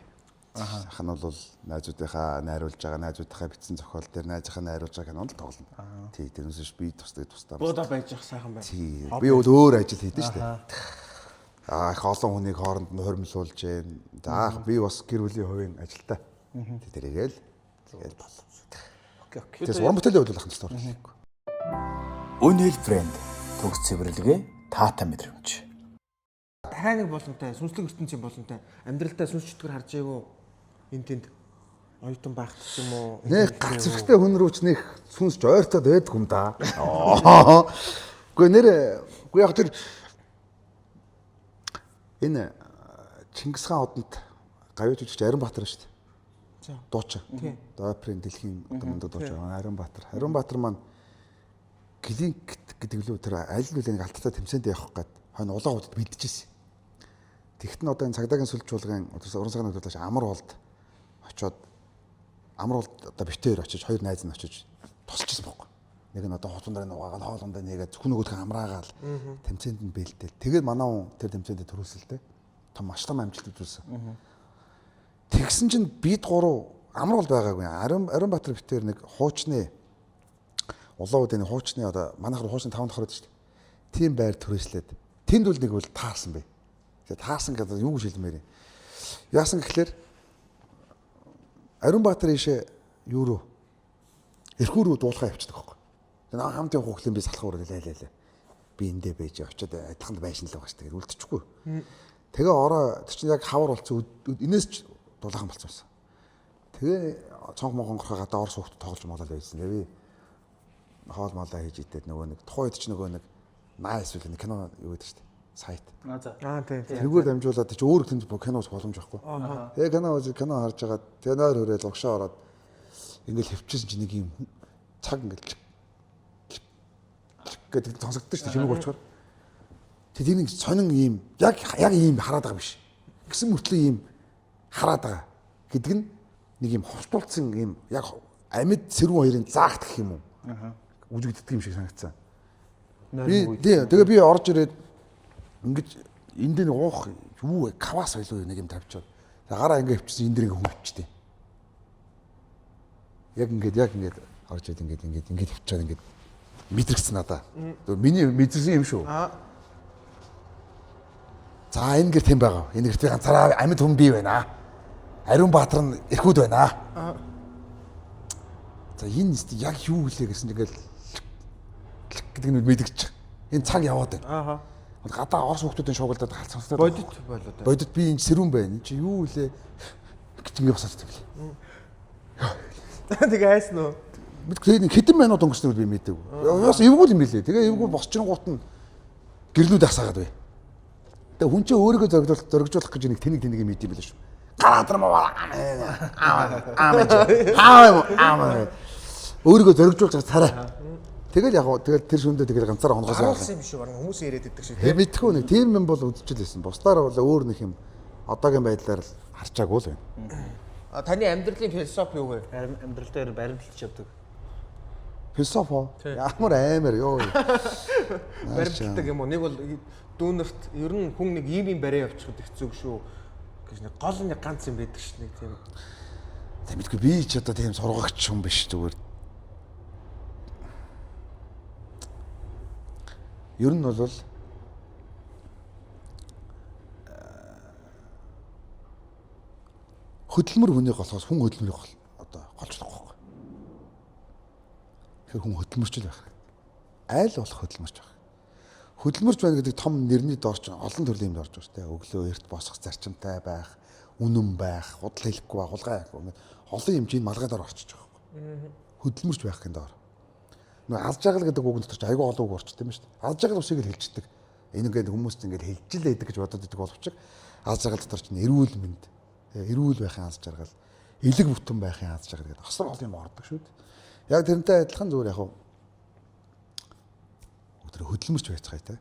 Ах нь бол найзуудынхаа найруулж байгаа найзуудынхаа бичсэн зохиол дээр найзынхаа найруулж байгаа кинонд тоглоно. Тий тэрнээс биш би тустай. Буудаа байж ах сайхан байна. Тий би бол өөр ажил хийдэж шүү дээ. Их олон хүнийг хооронд нь хормилуулж जैन. За би бас гэр бүлийн хувийн ажилтай. Тэргээл болов. Окей. Тэс уран бүтээлийн хувьд ах нь төстэй хийхгүй. Үнэл брэнд төгс цэвэрлэгээ таата мэдрэмж. Хайныг боломжтой, сүнслэг ертөнцийн боломжтой. Амьдралдаа сүнс чөтгөр харж байгуу. Энд тэнд оюутан байх ч юм уу. Нэг гац зэрэгтэй хүн рүү ч нэг сүнсч ойртоод байдаг юм да. Үгүй яг тэр энэ Чингис хаан одонд гавьж үжигч Ариунбаатар шүү дээ. Дуучин. Дойпрын дэлхийн одоо мундаг дуучин Ариунбаатар. Ариунбаатар маань Глинк гэдэг лүү тэр аль нүлээ нэг алттай тэмцээнд явах гээд хойно улаан удад бэлдэжсэн. Тэгт нь одоо энэ цагдаагийн сүлжүүлгэн уран цагааны хөдөлгөөч амар болд очоод амар болд одоо битээр очиж хоёр найз нь очиж тусчихсан байхгүй. Нэг нь одоо хутан дээр нугаагаад хоолундаа нэгээд хүн нөгөөх амраагаал тэмцээнд нь бэлдээл. Тэгээд манай хүн тэр тэмцээнд төрүүлсэлтэй. Том маш том амжилт үзүүлсэн. Тэгсэн чинь бид гурав амар бол байгаагүй. Ариунбаатар битээр нэг хуучны улаан удаа нэг хуучны одоо манайх руу хуучны 5 давхар байдаг шүү дээ. Тийм байр түрээслээд тэнд үл нэг бол таарсан бай. Тэгээд таарсан гэдэг юу гэж хэлмээр юм. Яасан гэхлээр Ариунбаатар ийшээ юу руу эрхүү рүү дуулахаа явчихдаг байхгүй. Тэгээд хамтын хүүхлийн би салах ураг лайлаа. Би эндээ байж очиод адилханд байшин л байгаа шүү дээ. Үлдчихгүй. Тэгээ ороо тэр чинь яг хавар болцсон энэс ч дулаахан болцсон байсан. Тэгээ цонх монгорхоо гадаа орос хүүхд тоглож молол байсан. Тэгээ би хоол малаа хийж идээд нөгөө нэг тухайд ч нөгөө нэг найс үл нэг кино юу гэдэг шүү дээ. Сайт. Тийм. Тэргээр дамжуулаад чи өөр тэнд киноос боломж байхгүй. Тэгээ кино харж байгаа. Тэгээ нойр хөрөөл угшаа ороод ингээл хөвчсөн чи нэг юм цаг ингээл гэдэг сонсогдсон шүү дээ. Чимэг болчоор. Тэгээ нэг сонин ийм яг ийм хараад байгаа биш. Гисэн мөртлөө ийм хараад байгаа гэдэг нь нэг ийм ховтуулсан ийм яг амьд сэрүүн хоёрын заагт гэх юм уу? Үжигддэг юм шиг санагдсан. Тэгээ би орж ирээд ингэж энд нэг уух юу вэ? Кавас байлуу нэг юм тавьчихад. Гараа ингэ хөвчсөн энэ дэр ингэ хөвчтэй. Яг ингэж орж ирээд ингэж хөвчөөд ингэ мэдрэгцэн надаа. Миний мэдэрсэн юм шүү. За энэ гэр тэм байгаа. Энэ гэрт би ганцаараа амьд хүн бий байна. Ариун Баатар нь эрхүүд байна. За энэ яг юу гэлээ гэсэн тэгэл гэдэг нь мэдгэж. Энэ цаг яваад байна. Ааха. Гадаа орс хүмүүсийн шуугилдаад халцсантай. Бодит болоо. Бодит би энэ сэрүүн байна. Энд чи юу гэлээ гэж ингэ босоод тэгэл. Тэгээ айсан уу? Мэдгүй хэдэн минут өнгөрснөөр би мэдээгүй. Яс эвгүй юм билээ. Тэгээ эвгүй босчингуут нь гэрлүүд асаагаад бай. Тэгээ хүн чинь өөрийгөө зоригжуулах гэж нэг тэнийг юм мэдээ билээ шүү. Гараад өөрийгөө зоригжуулж царай. Тэгэл яг тэгэл тэр шүндээ тэгэл ганцаараа хонгоос явах. Алсан юм шүү. Баран хүмүүс яриад идэх шиг. Мэдхгүй нэг тийм юм бол үдчихлээсэн. Бусдаар бол өөр нэг юм одоогийн байдлаар л харчаагүй л байна. Таны амьдралын философи юу вэ? Амьдрал дээр баримталж явдаг. Философо. Ямар амар ёо. Баримталдаг юм уу? Нэг бол дүүнерт ер нь хүн нэг ийм бариа явчихад хэцүү шүү гэж нэг гол нэг ганц юм байдаг ш нэг тийм. Мэдгүй би ч одоо тийм сургагч хүн биш зүгээр. Ер нь бол хөдөлмөр хүнийг голохоос хүн хөдөлмөрийг одоо голж байгаа байхгүй. Тэгэхээр хүн хөдөлмөрч л байх. Айл болох хөдөлмөрч байх. Хөдөлмөрч байна гэдэг том нэрний доорч олон төрлийн юмд орж байгаа шүү дээ. Өглөө эрт босох зарчимтай байх, үнэн байх, худал хэлэхгүй байх, хулгай хийхгүй. Олон хэмжээний малгай дор орчиж байгаа байхгүй. Хөдөлмөрч байх гэн доор. Нөө алж агал гэдэг үг нь дотор ч айгүй олон үг орчт юм шүү дээ. Алж агал усыг л хэлждэг. Энэ ингээд хүмүүс ингээд хэлжлээ гэдэг гэж бодоод идэг боловч алж агал дотор ч эрүүл мэнд, эрүүл байхын алж жаргал, элэг бүтэн байхын алж жаргал гэдэг асар олон юм ордог шүү дээ. Яг тэрнтэй адилхан зүгээр яг өдөр хөдөлмөрч байцгаатай.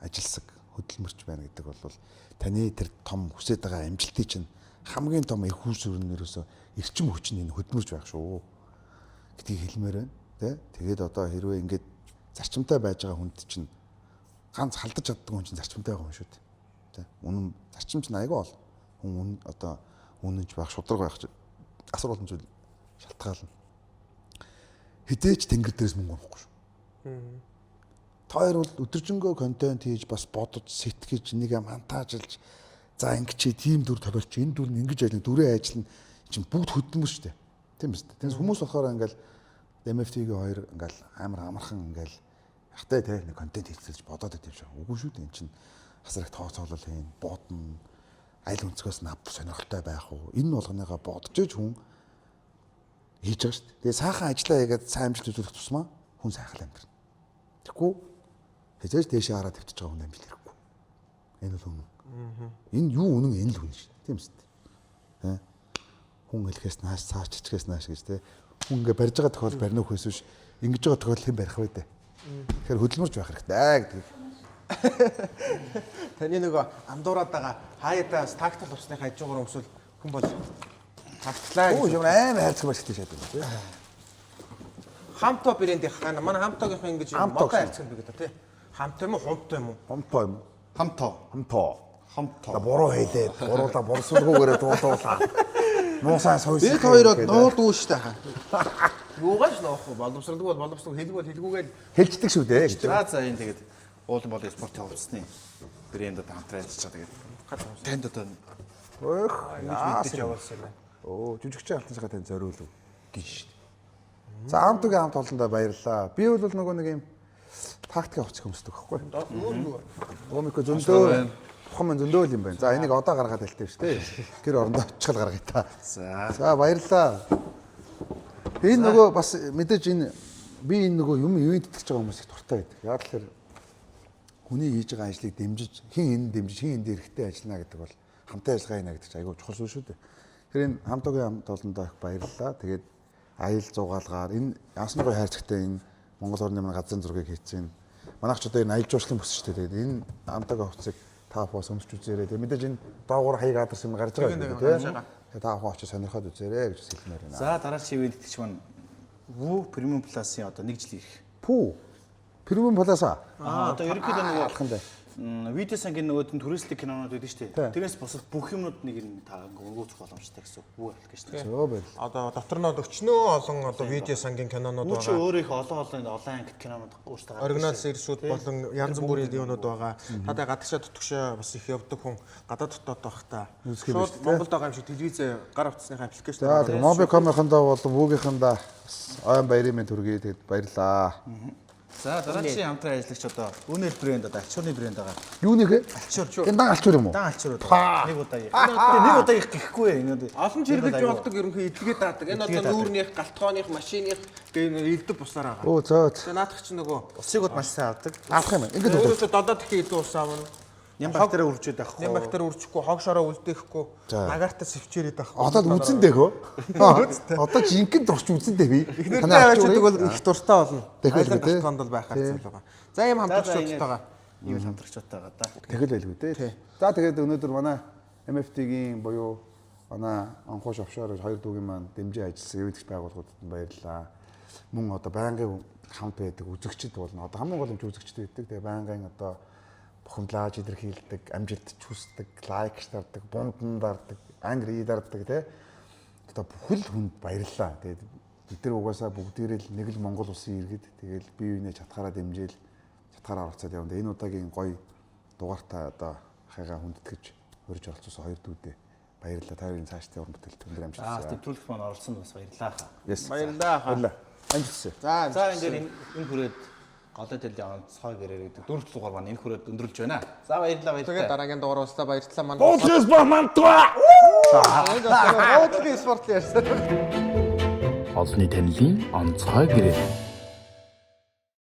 Ажилсаг хөдөлмөрч байна гэдэг бол таны тэр том хүсэж байгаа амжилтыг чинь хамгийн том их үүсвэрнээрөөсөө эрчим хүч нь энэ хөдөлмөрч байх шүү гэдгийг хэлмээр байна. Тэгээд одоо хэрвээ ингээд зарчимтай байж байгаа хүнд чинь ганц халдаж чаддаг хүн чинь зарчимтай байгаа юм шүү дээ. Үнэн зарчим чинь айгүй бол хүн одоо үнэнч байх, шудраг байх асар олон зүйл шалтгаална. Хідээч тэнгэр дээрс мөнгө авахгүй шүү. Тэр бол өдөржингөө контент хийж бас бодож сэтгэж нэг юм антаажилж за ингэж тийм дүр тохиолч энэ дүр нь ингэж ажиллана дүрээ ажиллана чинь бүгд хөдөлмөр шүү дээ. Тийм биз дээ. Тэгээс хүмүүс болохоор ингээл MFT-гийн хоёр ингээл амар амархан ингээл хахтай те нэг контент хийцэлж бодоод байт юм шиг. Үгүй шүү дээ. Энд чинь хасрах тооцоолол хийн, бодно. Айл өнцгөөс нав сонирхолтой байх уу? Энэ болгоныгаа бодож иж хүн хийж байгаа шүү дээ. Тэгээ сайхан ажиллаа хийгээд сайн амжилт үзүүлэх тусмаа хүн сайхан амьдрна. Тэгэхгүй хязгаарч дээшээ хараад тавьчих байгаа хүн амжилт ирэхгүй. Энэ бол үнэн. Энэ юу үнэн энэ л үнэн шүү дээ. Тийм үстэй. Хүн хэлэхээс нааш цаач чичгээс нааш гэж те. Хүн ингээ барьж байгаа тохиол барина уу гэсэн биш. Ингэж байгаа тохиол хэн барих вэ дээ. Тэгэхээр хөдөлмөрч байх хэрэгтэй гэдэг. Таны нөгөө андуураад байгаа хаяада тактал усны хажуугаар өмсвөл хүн бол тагтлаа. Оо юм амар хайрцаг байх хэрэгтэй шатдаг тийм. Хамто брэндийн хана манай хамтогийнх ингэж модон хайрцаг би гэдэг тий. Хамт юм уу хумто юм уу? Хомтоо юм. Хамтоо. Буруу хэлээд буруулаа бурсуулгүйгээр дуулуулаа. Муусаа сойс. Бид хоёроо нуудгүй шүү дээ. Юугаш ноохгүй боловсралгүй бол боловсрал хэлгүйгээл хэлждэг шүү дээ. За энэ тэгээд уулын болон спорт явуулсны брэндүүд хамтран ажиллаж байгаа. Тэгээд танд одоо Өөх мэдээж явуулсан байна. Оо жүжигчийн алтан цагаан тань зориулв гэж шүү дээ. За амтгийн хамт олондоо баярлалаа. Би бол нөгөө нэг юм тактик авчих хүмүүсдэг байхгүй. Гомико зөндөө тухайн зөндөө юм байна. За энийг одоо гаргаад хэлтээ шүү дээ. Гэр орондоо очихл гаргая та. За баярлалаа. Энэ нөгөө бас мэдээж энэ би энэ нөгөө юм ивент итгэж байгаа хүмүүс их дуртай байдаг. Яг л хүний хийж байгаа ажлыг дэмжиж хин энэ дэмжиж хин энэ эрэхтэй ажиллана гэдэг бол хамтаа ажиллагаа хийнэ гэдэг чинь айгүй чухал зүйл шүү дээ. Тэр энэ хамтгийн хамт олондоо их баярлалаа. Тэгээд аял зугаалгаар энэ яасан гоё хайрцагтай энэ Монгол орны манай газрын зургийг хийцэн. Манайх ч одоо энэ аялал жуулчлалын бүс шүү дээ. Тэгээд энэ хамтгийн хувцсыг та бос өмсч үзээрэй. Тэгээд мэдээж энэ доогуур хаяг адарс юм гарч байгаа юм тийм. Тэгээд та бос очиж сонирхоод үзээрэй гэж хэлмээр байна. за дараагийн ивент итгэж маань Вүү премиум пласын одоо 1 жил ирэх. Пүү. Премиум пласа. Одоо ерөнхийдөө нөгөө алхандаа. Видео сангийн нөгөө туристик кинонууд байдаг шүү дээ. Тэрнээс босод бүх юмнууд нэг юм та өнгөцөх боломжтой гэсэн үг аппликейшн. Зөө байл. Одоо дотор нь өчнөө олон одоо видео сангийн кинонууд Үуч байгаа. өөрөө их олон англи кинонууд өөртөө гаргасан. Оригинал сериусүүд болон янз бүрийн юунууд байгаа. Та гадагшаа дутгшаа бас их явдаг хүн гадаад дотоод байх та. Шууд Монголд байгаа юм шиг телевизээ гар утасныхаа аппликейшн. За тэгээ Mobicom-ийнхандаа бол Woo-гийнхандаа ойн баярын төргий тэгэд баярлаа. За дараагийн хамтран ажиллагч одоо Үнэл брэнд одоо альчуурны брэнд байгаа. Юу нэг Альчуур. энэ дан алчуур юм уу? Дан альчуурууд байгаа. Нэг удаа их. Нэг удаа их гэхгүй энэ. Олон чиргэлж болдог ерөнхий эдгээд даадаг. Энэ одоо нүүрнийх, галтгооных, машиных гээ элдв бусаар байгаа. Оо зөө. Тэгээ наадах чинь нөгөө Усыг бол маш сайн авдаг. Авах юм. Ингээд өөрөөсөө додоо дахин элдв ус аавна. Ням бактери үржээд авахгүй. Нэм бактери үржихгүй, хог шороо үлдээхгүй, агаартай сэвчээрээд авахгүй. Одоо үзэндээ хөө. Одоо жинхэнэ турч үзэндээ би. Эхнэртэй авчдаг бол их дуртай болно. Тэгэл үү, тий. Галтгоонд бол байх хэрэгтэй байгаа. За ийм хамтрагчдтай байгаа. Ийм хамтрагчтай байгаа да. Тэгэл байлгүй тий. За тэгээд өнөөдөр манай MFT-гийн буюу манай анхууш офшоор хоёр дүүгийн маань дэмжиж ажилласан эвдэгч байгууллагуудад баярлалаа. Мөн одоо байнгын хамт байдаг үзэгчд болно. Одоо хамгийн гол нь үзэгчд байдаг. Тэгээ байнгын одоо бухимдлааж илэрхийлдэг, амжилтч хүсдэг, лайк шаарддаг, бундан дардаг, ангри дардаг тий. Одоо бүхэл хүнд баярлалаа. Тэгээд бид нар угаасаа бүгдээрээ л нэг л Монгол улсын иргэд тэгээд бие биенээ чатгаараа дэмжээл чатгаараа оролцоод явна. Энэ удаагийн гоё дугаартаа одоо хайгаа хүндэтгэж өрж оролцсон хоёр дүүдээ баярлалаа. Та хоёрын цаашдын уран бүтээл түнээр амжилтсан. Нэвтрүүлэх маань оролцсон бас баярлалаа. Yes. Баярлалаа. Амжилтсан. За ингээд энэ хүрээд голой дэлхийн онцгой гэрээр гэдэг дөрөв дугаар маань энэ хүрээд өндөрлж байна. За баярлалаа тэгээ дараагийн дугаар устаа баярлалаа маань. Бодлос бамантва. Бодлын спорт ярьсан. Олонний танилын онцгой гэрээ.